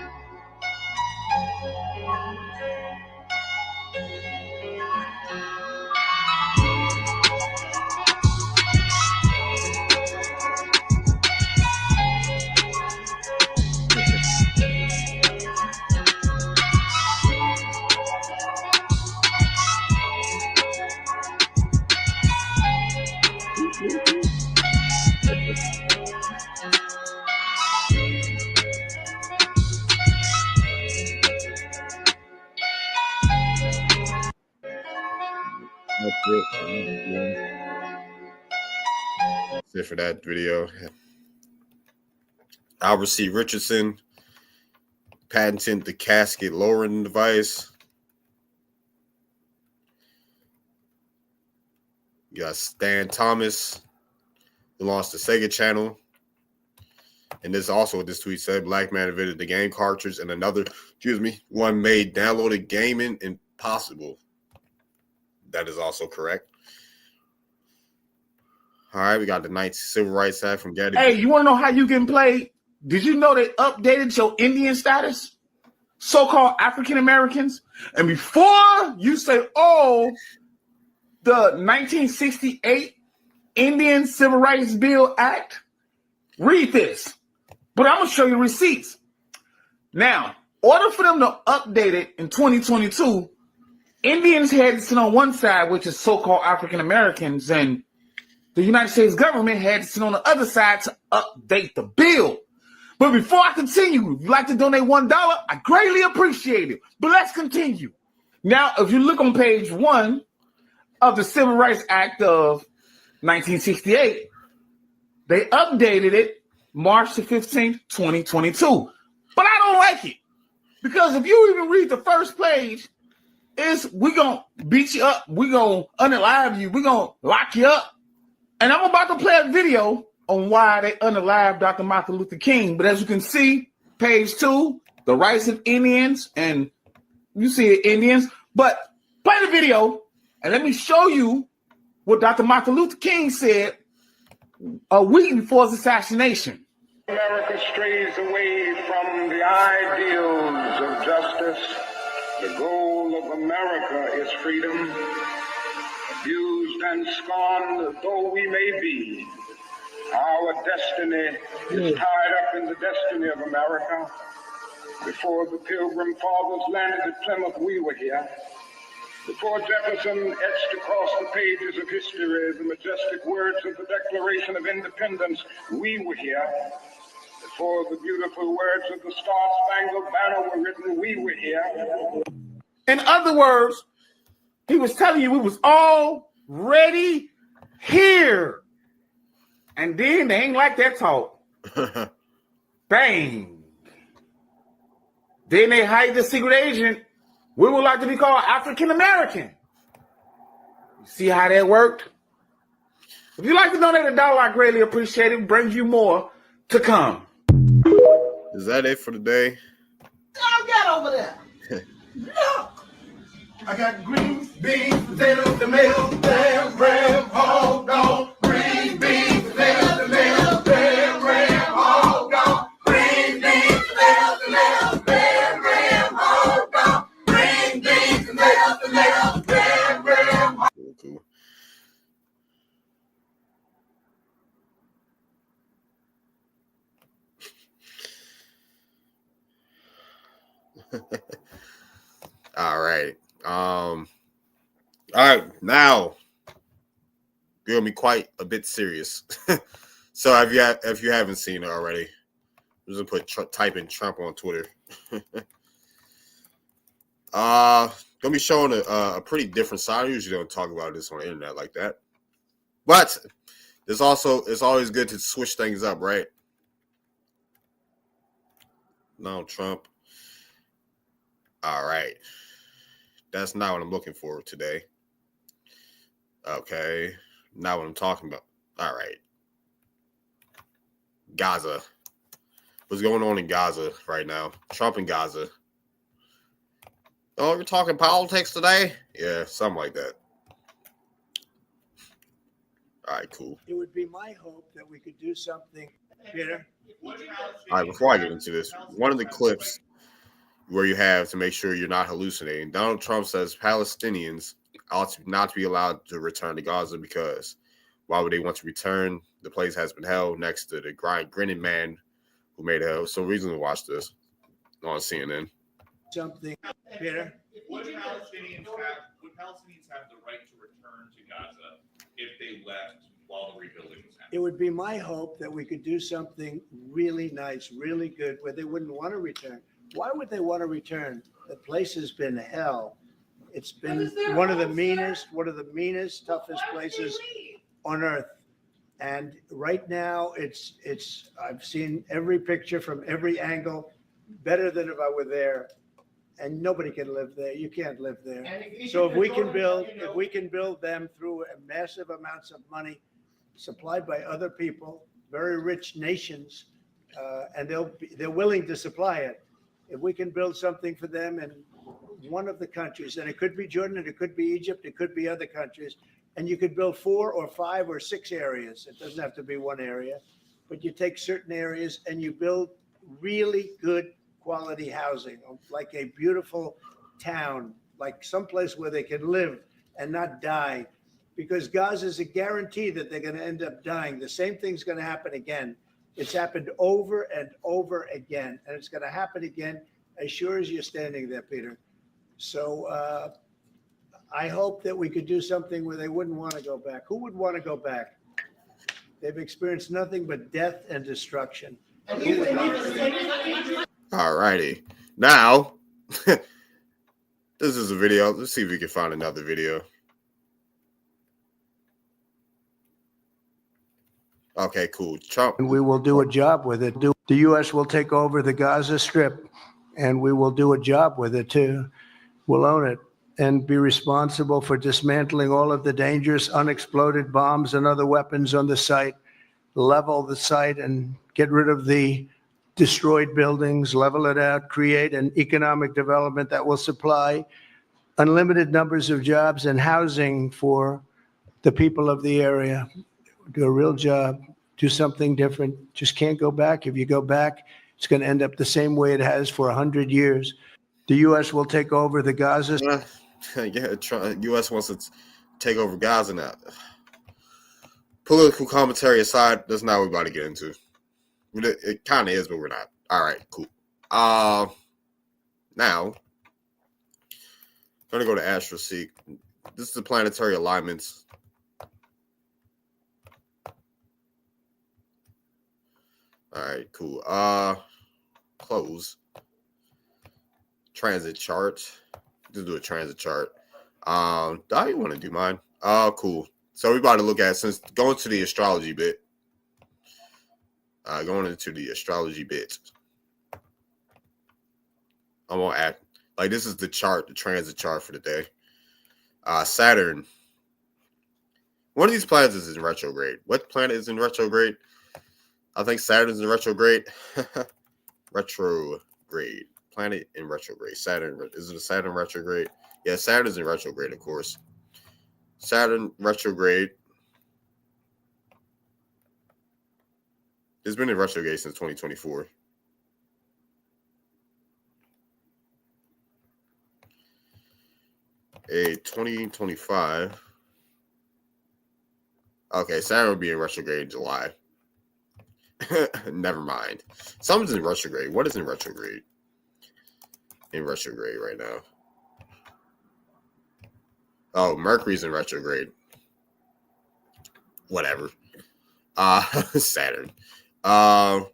S1: That's it for that video. Albert C. Richardson patented the casket lowering device. You got Stan Thomas, who launched the Sega Channel. And this also what this tweet said: Black man invented the game cartridge, and another, one made downloaded gaming impossible. That is also correct. All right, we got the 19th Civil Rights Act from Getty.
S3: Hey, you want to know how you can play? Did you know they updated your Indian status? So-called African Americans? And before you say, oh, the 1968 Indian Civil Rights Bill Act, read this. But I'm going to show you receipts. Now, in order for them to update it in 2022, Indians had to sit on one side, which is so-called African Americans, and the United States government had to sit on the other side to update the bill. But before I continue, if you'd like to donate $1, I greatly appreciate it. But let's continue. Now, if you look on page 1 of the Civil Rights Act of 1968, they updated it March the 15th, 2022. But I don't like it. Because if you even read the first page, we're going to beat you up. We're going to unalive you. We're going to lock you up. And I'm about to play a video on why they unalived Dr. Martin Luther King. But as you can see, page 2, the rights of Indians, and you see it, Indians. But play the video, and let me show you what Dr. Martin Luther King said a week before his assassination.
S7: America strays away from the ideals of justice. The goal of America is freedom. Abused and scorned though we may be, our destiny is tied up in the destiny of America. Before the Pilgrim Fathers landed at Plymouth, we were here. Before Jefferson etched across the pages of history the majestic words of the Declaration of Independence, we were here. Before the beautiful words of the Star-Spangled Banner were written, we were here.
S3: In other words, he was telling you we was already here. And then they ain't like that talk. Bang. Then they hide the secret agent. We would like to be called African American. You see how that worked? If you'd like to donate $1, I greatly appreciate it. Brings you more to come.
S1: Is that it for today?
S5: I got over there. Look. I got green beans, potatoes, tomatoes, ram, hog dog. Green beans, potatoes, tomatoes, ram, hog dog. Green beans, potatoes, tomatoes, ram, hog dog. Green beans, potatoes, tomatoes, ram, hog dog.
S1: Cool. All right. All right, now you're gonna be quite a bit serious. So if you haven't seen it already, I'm just gonna put type in Trump on Twitter. Gonna be showing a pretty different side. I usually don't talk about this on the internet like that, but it's always good to switch things up, right? Donald Trump. All right. That's not what I'm looking for today. Okay. Not what I'm talking about. All right. Gaza. What's going on in Gaza right now? Trump in Gaza. Oh, we're talking politics today? Yeah, something like that. All right, cool.
S8: It would be my hope that we could do something, Peter.
S1: All right, before I get into this, one of the clips where you have to make sure you're not hallucinating. Donald Trump says Palestinians ought not to be allowed to return to Gaza because why would they want to return? The place has been held next to the grinning man who made it. So reason to watch this on CNN.
S8: Something, Peter.
S9: Would Palestinians have the right to return to Gaza if they left while the rebuilding was happening?
S8: It would be my hope that we could do something really nice, really good, where they wouldn't want to return. Why would they want to return? The place has been hell It's been one of the meanest, toughest places on earth. And right now, I've seen every picture from every angle, better than if I were there. And nobody can live there. You can't live there. So if we can build them through massive amounts of money supplied by other people, very rich nations, and they're willing to supply it. If we can build something for them in one of the countries, and it could be Jordan, and it could be Egypt, it could be other countries, and you could build 4 or 5 or 6 areas. It doesn't have to be one area, but you take certain areas and you build really good quality housing, like a beautiful town, like someplace where they can live and not die, because Gaza is a guarantee that they're going to end up dying. The same thing's going to happen again. It's happened over and over again, and it's going to happen again as sure as you're standing there, Peter. So I hope that we could do something where they wouldn't want to go back. Who would want to go back? They've experienced nothing but death and destruction.
S1: All righty. Now, this is a video. Let's see if we can find another video. Okay, cool. Trump.
S8: And we will do a job with it. The U.S. will take over the Gaza Strip, and we will do a job with it too. We'll own it and be responsible for dismantling all of the dangerous unexploded bombs and other weapons on the site, level the site and get rid of the destroyed buildings, level it out, create an economic development that will supply unlimited numbers of jobs and housing for the people of the area. Do a real job, do something different. Just can't go back. If you go back, it's going to end up the same way it has for 100 years. The U.S. will take over the Gaza.
S1: U.S. wants to take over Gaza now. Political commentary aside, that's not what we're about to get into. It kind of is, but we're not. All right, cool. Now, I'm going to go to Astrology. This is the planetary alignments. All right, cool. Close. Transit chart. Just do a transit chart. I don't want to do mine. Cool. So we're about to look at, since going to the astrology bit. Going into the astrology bit. I'm gonna act like this is the chart, the transit chart for the day. Saturn. One of these planets is in retrograde. What planet is in retrograde? I think Saturn's in retrograde. Retrograde. Planet in retrograde. Saturn. Is it a Saturn retrograde? Yeah, Saturn is in retrograde, of course. Saturn retrograde. It's been in retrograde since 2024. A 2025. Okay, Saturn will be in retrograde in July. Never mind. Something's in retrograde. What is in retrograde? In retrograde right now. Oh, Mercury's in retrograde. Whatever. Saturn. Wow,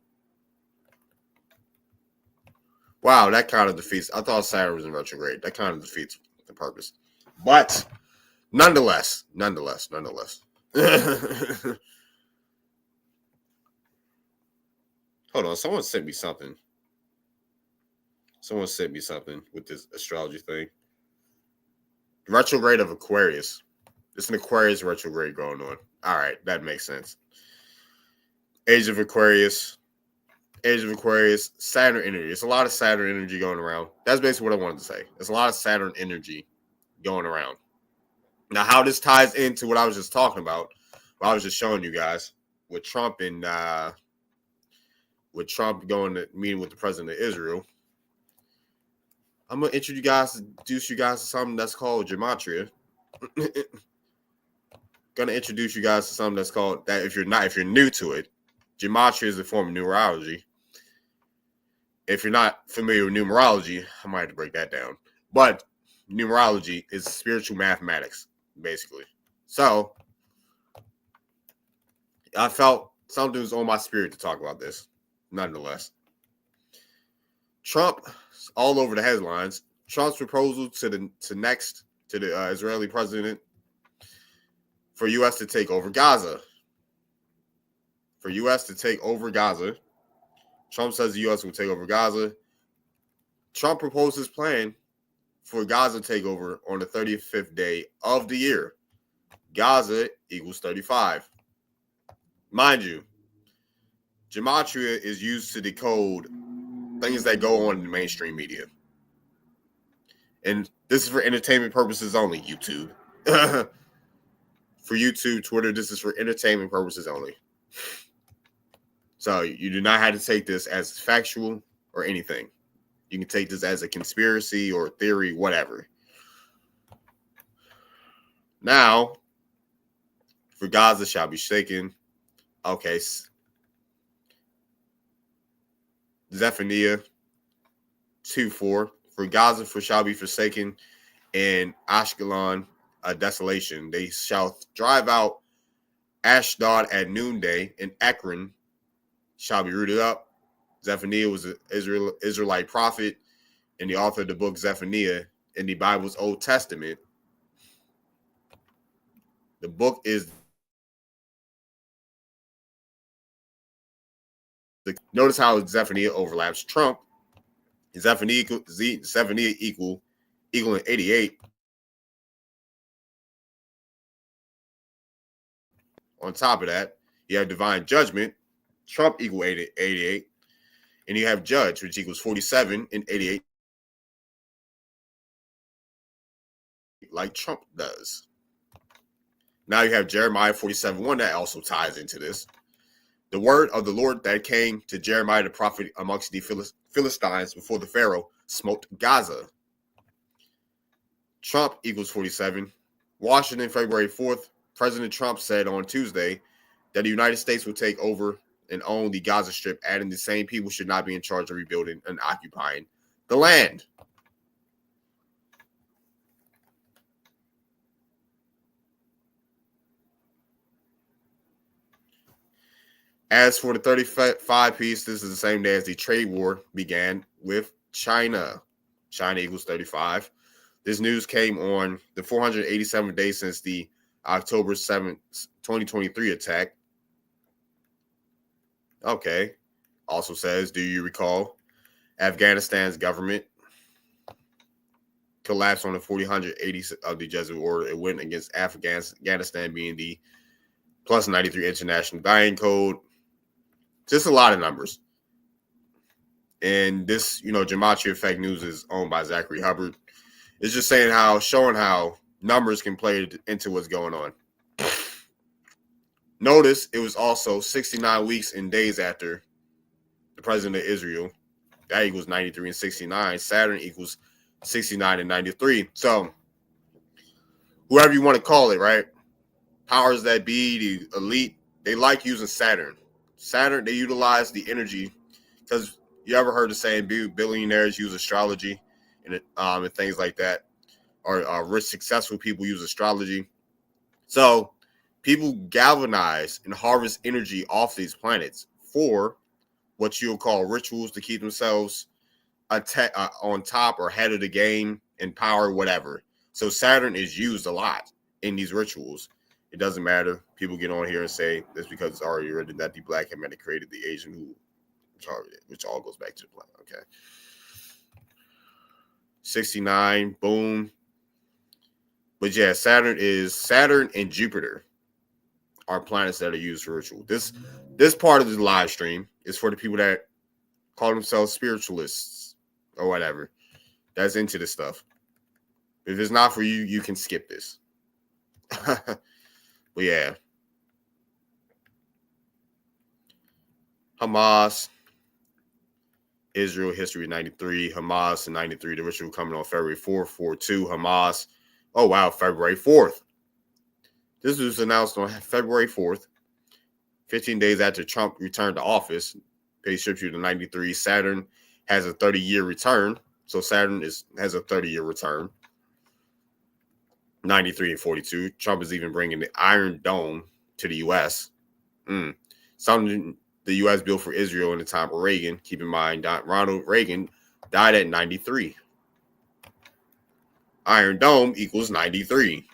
S1: that kind of defeats. I thought Saturn was in retrograde. That kind of defeats the purpose. But nonetheless. Hold on, someone sent me something. Someone sent me something with this astrology thing. Retrograde of Aquarius. It's an Aquarius retrograde going on. All right, that makes sense. Age of Aquarius, Saturn energy. It's a lot of Saturn energy going around. That's basically what I wanted to say. There's a lot of Saturn energy going around. Now, how this ties into what I was just talking about, what I was just showing you guys, with Trump and going to meeting with the president of Israel. I'm gonna introduce you guys to something that's called gematria. Gonna introduce you guys to something that's called that. If you're new to it, gematria is a form of numerology. If you're not familiar with numerology, I might have to break that down. But numerology is spiritual mathematics, basically. So I felt something was on my spirit to talk about this. Nonetheless, Trump all over the headlines. Trump's proposal to the Israeli president for U.S. to take over Gaza. For U.S. to take over Gaza. Trump says the U.S. will take over Gaza. Trump proposed his plan for Gaza takeover on the 35th day of the year. Gaza equals 35. Mind you, gematria is used to decode things that go on in the mainstream media. And this is for entertainment purposes only, YouTube. For YouTube, Twitter, this is for entertainment purposes only. So you do not have to take this as factual or anything. You can take this as a conspiracy or theory, whatever. Now, for Gaza shall be shaken. Okay. Zephaniah 2:4. For Gaza shall be forsaken, and Ashkelon a desolation. They shall drive out Ashdod at noonday, and Ekron shall be rooted up. Zephaniah was an Israelite prophet and the author of the book Zephaniah in the Bible's Old Testament. The book is notice how Zephaniah overlaps Trump. Zephaniah equaling 88. On top of that, you have divine judgment. Trump equal 88. And you have judge, which equals 47 and 88, like Trump does. Now you have Jeremiah 47:1 that also ties into this. The word of the Lord that came to Jeremiah the prophet amongst the Philistines before the Pharaoh smote Gaza. Trump equals 47. Washington, February 4th. President Trump said on Tuesday that the United States will take over and own the Gaza Strip, adding the same people should not be in charge of rebuilding and occupying the land. As for the 35 piece, this is the same day as the trade war began with China. China equals 35. This news came on the 487th day since the October 7th, 2023 attack. Okay. Also says, do you recall Afghanistan's government collapsed on the 480 of the Jesuit order? It went against Afghanistan being the plus 93 international dying code. Just a lot of numbers. And this, Gematria Effect News is owned by Zachary Hubbard. It's just showing how numbers can play into what's going on. Notice it was also 69 weeks and days after the president of Israel. That equals 93 and 69. Saturn equals 69 and 93. So, whoever you want to call it, right? Powers that be, the elite, they like using Saturn. Saturn, they utilize the energy because you ever heard the saying billionaires use astrology and things like that, or rich, successful people use astrology. So people galvanize and harvest energy off these planets for what you'll call rituals to keep themselves on top or ahead of the game, in power, whatever. So Saturn is used a lot in these rituals. It doesn't matter. People get on here and say this because it's already written that the black man that created the Asian who, which all goes back to the planet. Okay. 69, boom. But yeah, Saturn and Jupiter are planets that are used for ritual. This part of the live stream is for the people that call themselves spiritualists or whatever. That's into this stuff. If it's not for you, you can skip this. But yeah. Hamas, Israel history 93, Hamas in 93, the ritual coming on February 4th, 4/2, Hamas. Oh wow, February 4th. This was announced on February 4th, 15 days after Trump returned to office. Pays tribute to 93. Saturn has a 30-year return. So Saturn has a 30-year return. 93 and 42. Trump is even bringing the Iron Dome to the U.S. Something the U.S. built for Israel in the time of Reagan. Keep in mind, Ronald Reagan died at 93. Iron Dome equals 93.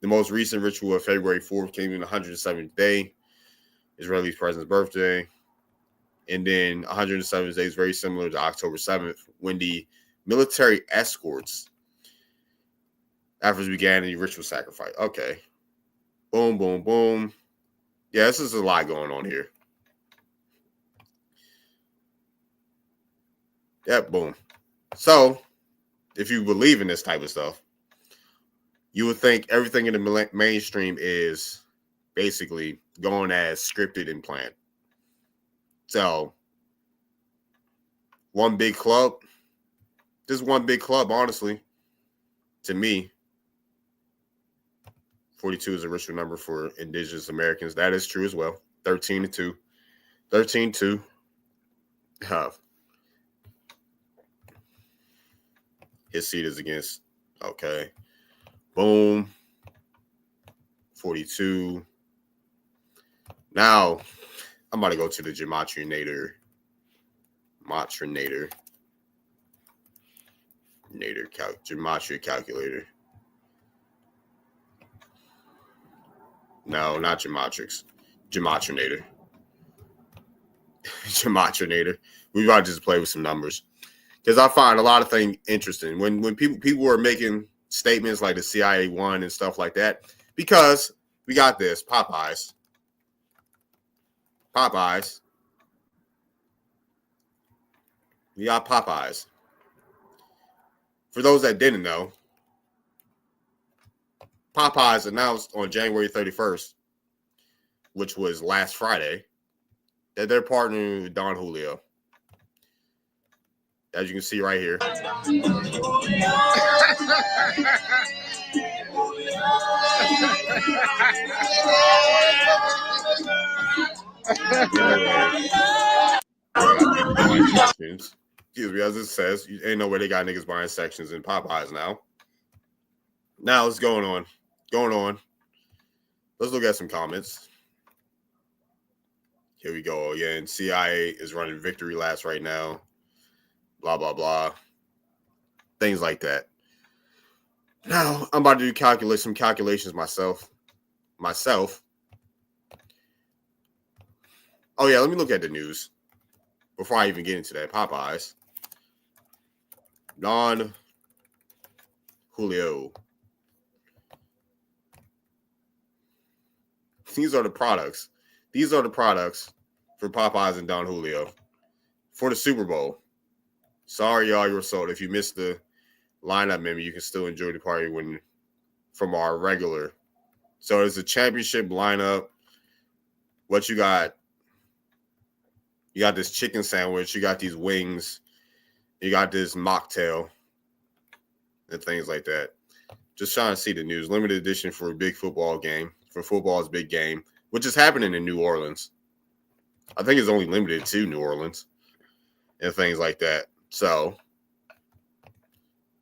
S1: The most recent ritual of February 4th came in the 107th day, Israeli president's birthday. And then 107th day is very similar to October 7th, when the military escorts efforts began the ritual sacrifice. Okay. Boom, boom, boom. Yeah, this is a lot going on here. Yep, boom. So, if you believe in this type of stuff, you would think everything in the mainstream is basically going as scripted and planned. So, one big club, just one big club, honestly, to me, 42 is a ritual number for indigenous Americans. That is true as well. 13-2. 13-2. His seat is against, okay. Boom. 42. Now, I'm about to go to the Gematria Gematria calculator. No, not Gematrix. Gematrinator. Gematrinator. We about to just play with some numbers. Because I find a lot of things interesting. When people are making statements like the CIA won and stuff like that, because we got this, Popeyes. We got Popeyes. For those that didn't know, Popeyes announced on January 31st, which was last Friday, that they're partnering with Don Julio. As you can see right here. Excuse me, as it says, you ain't no way they got niggas buying sections in Popeyes now. Now what's going on? Let's look at some comments. Here we go again. CIA is running victory laps right now. Blah, blah, blah. Things like that. Now, I'm about to do some calculations myself. Oh, yeah, let me look at the news before I even get into that. Popeyes. Don Julio. These are the products. These are the products for Popeyes and Don Julio for the Super Bowl. Sorry, y'all, you were sold. If you missed the lineup, maybe you can still enjoy the party from our regular. So it's a championship lineup. What you got? You got this chicken sandwich. You got these wings. You got this mocktail and things like that. Just trying to see the news. Limited edition for a big football game. For football's big game, which is happening in New Orleans. I think it's only limited to New Orleans and things like that. So,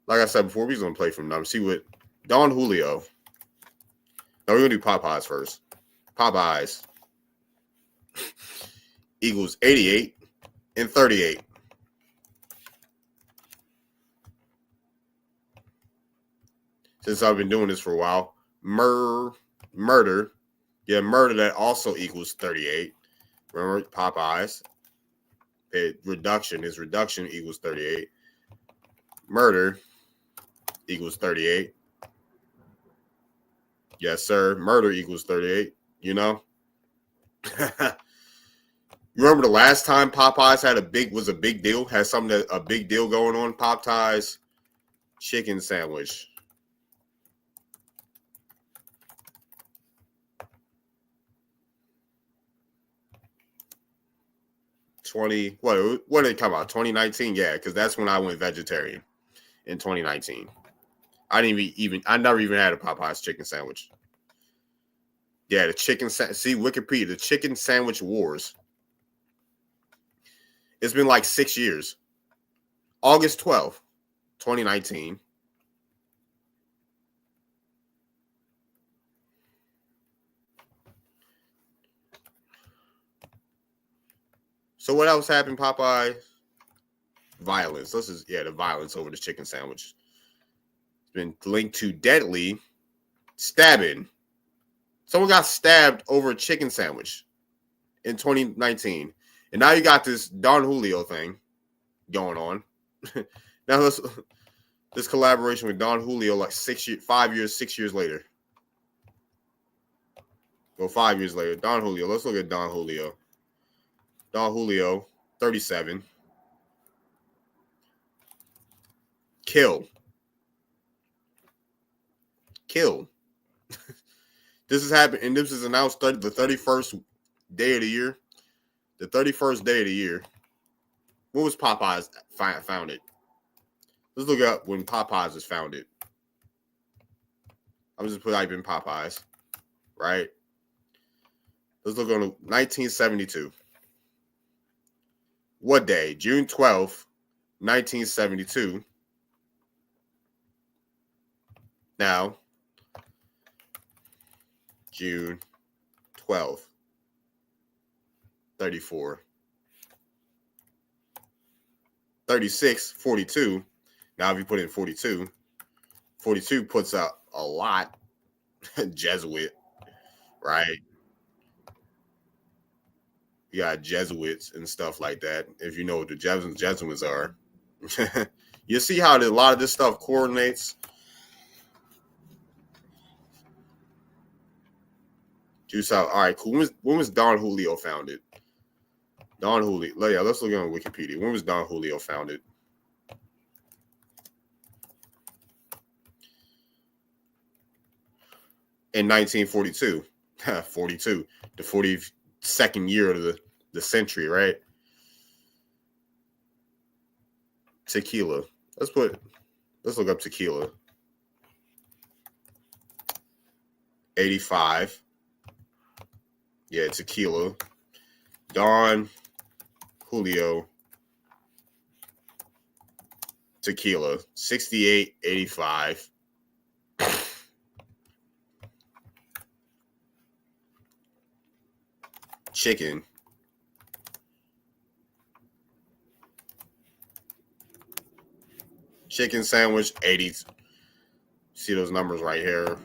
S1: like I said before, we're just going to play from numbers. See what Don Julio. No, we're going to do Popeyes first. Popeyes equals 88 and 38. Since I've been doing this for a while, murder. Yeah, murder that also equals 38. Remember, Popeyes. Reduction equals 38. Murder equals 38. Yes, sir. Murder equals 38. You know? Remember the last time Popeyes was a big deal? Had a big deal going on? Popeyes chicken sandwich. What did it come out? 2019? Yeah, because that's when I went vegetarian in 2019. I never even had a Popeyes chicken sandwich. Yeah, see, Wikipedia, the chicken sandwich wars. It's been like 6 years. August 12th, 2019. So what else happened, Popeye? Violence. The violence over the chicken sandwich. It's been linked to deadly stabbing. Someone got stabbed over a chicken sandwich in 2019. And now you got this Don Julio thing going on. Now this collaboration with Don Julio, like 6 years later. Well, 5 years later. Don Julio. Let's look at Don Julio. Don Julio, 37. Killed. This has happened, and this is announced the 31st day of the year. The 31st day of the year. When was Popeyes founded? Let's look up when Popeyes was founded. I'm just put type in Popeyes, right? Let's look on 1972. What day? June 12th, 1972. Now, June 12th, 34. 36, 42. Now, if you put in 42, 42 puts out a lot. Jesuit, right? You got Jesuits and stuff like that. If you know what the Jesuits are, you see how a lot of this stuff coordinates. Juice out. All right, cool. When was Don Julio founded? Don Julio. Yeah, let's look on Wikipedia. When was Don Julio founded? In 1942. 42. The 42nd year of the century, right? Tequila. Let's look up tequila. 85. Yeah, tequila. Don Julio tequila. 68, 85. Chicken. Chicken sandwich, 80. See those numbers right here.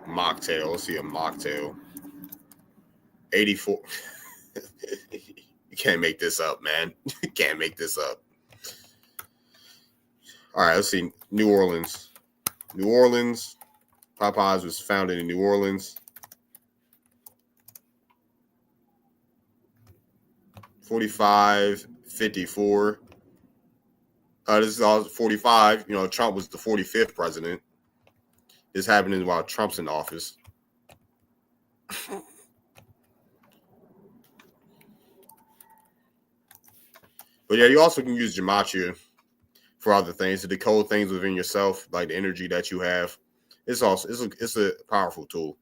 S1: Mocktail. Let's see a mocktail. 84. You can't make this up, man. You can't make this up. All right, let's see. New Orleans. Popeyes was founded in New Orleans. 45, 54. This is all 45. You know, Trump was the 45th president. This happening while Trump's in office. But yeah, you also can use gematria for other things to decode things within yourself, like the energy that you have. It's a powerful tool.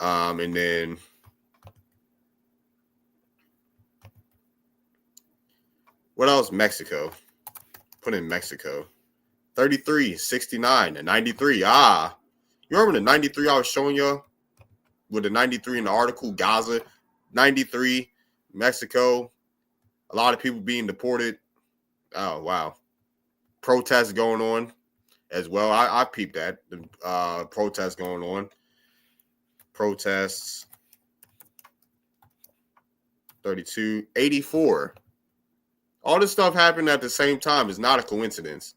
S1: And then what else? Mexico. Put in Mexico. 33, 69, and 93. You remember the 93 I was showing y'all? With the 93 in the article, Gaza, 93, Mexico. A lot of people being deported. Oh, wow. Protests going on as well. I peeped that. Protests going on. Protests. 32, 84. All this stuff happened at the same time. It's not a coincidence.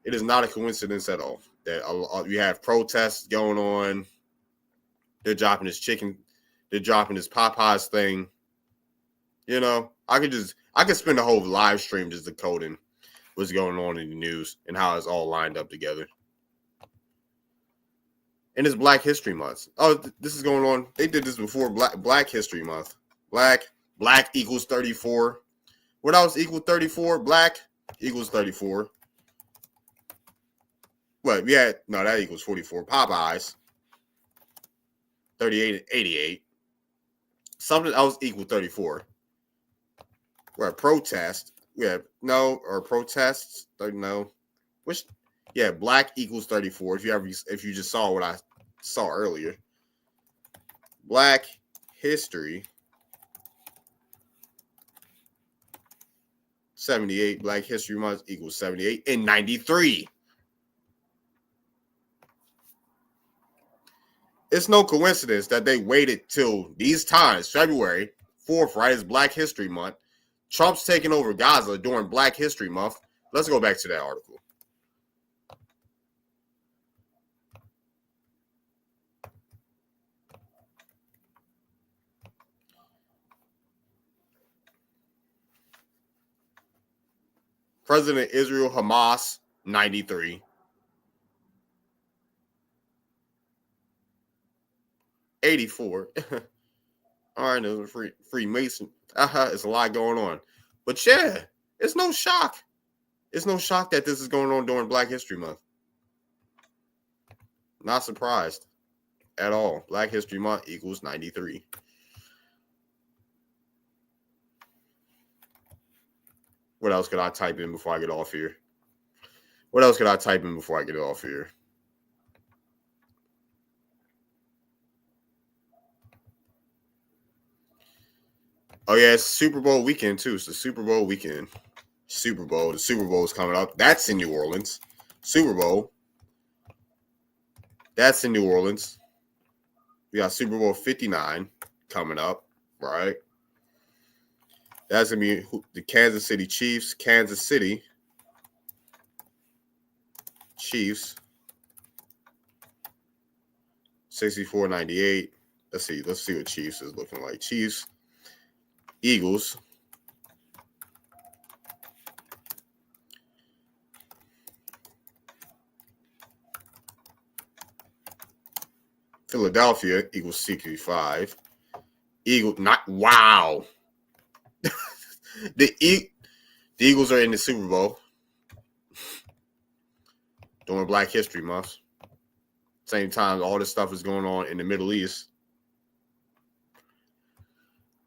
S1: It is not a coincidence at all. That you have protests going on. They're dropping this chicken. They're dropping this Popeyes thing. You know, I could spend a whole live stream just decoding what's going on in the news and how it's all lined up together. And it's Black History Month. Oh, this is going on. They did this before Black History Month. Black equals 34. What else equals 34? Black equals 34. What? Yeah, no, that equals 44. Popeyes. 38 and 88. Something else equal 34. We're at protest. Protests. No. Which, yeah, Black equals 34. If you just saw what I saw earlier. Black history. 78. Black History Month equals 78 and 93. It's no coincidence that they waited till these times, February 4th, right, is Black History Month. Trump's taking over Gaza during Black History Month. Let's go back to that article. President Israel Hamas, 93. '84. All right, there's a Freemason. It's a lot going on. But yeah, it's no shock. It's no shock that this is going on during Black History Month. Not surprised at all. Black History Month equals 93. What else could I type in before I get off here? What else could I type in before I get off here? Oh, yeah, it's Super Bowl weekend, too. It's the Super Bowl weekend. Super Bowl. The Super Bowl is coming up. That's in New Orleans. Super Bowl. That's in New Orleans. We got Super Bowl 59 coming up, right? That's going to be the Kansas City Chiefs. Kansas City Chiefs. 64-98. Let's see what Chiefs is looking like. Chiefs. Eagles. Philadelphia equals 65. Wow. The Eagles are in the Super Bowl during Black History Month. Same time, all this stuff is going on in the Middle East.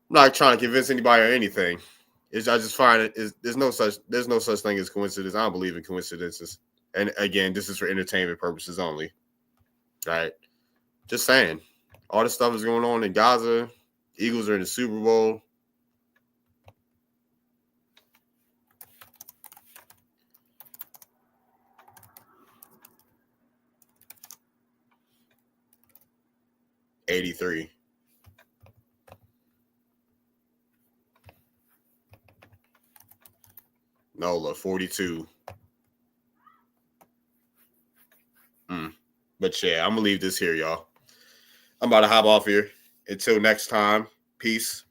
S1: I'm not trying to convince anybody or anything. I just find there's no such thing as coincidence. I don't believe in coincidences. And again, this is for entertainment purposes only. Right? Just saying. All this stuff is going on in Gaza. Eagles are in the Super Bowl. '83. NOLA 42. But yeah, I'm gonna leave this here, y'all. I'm about to hop off here. Until next time, peace.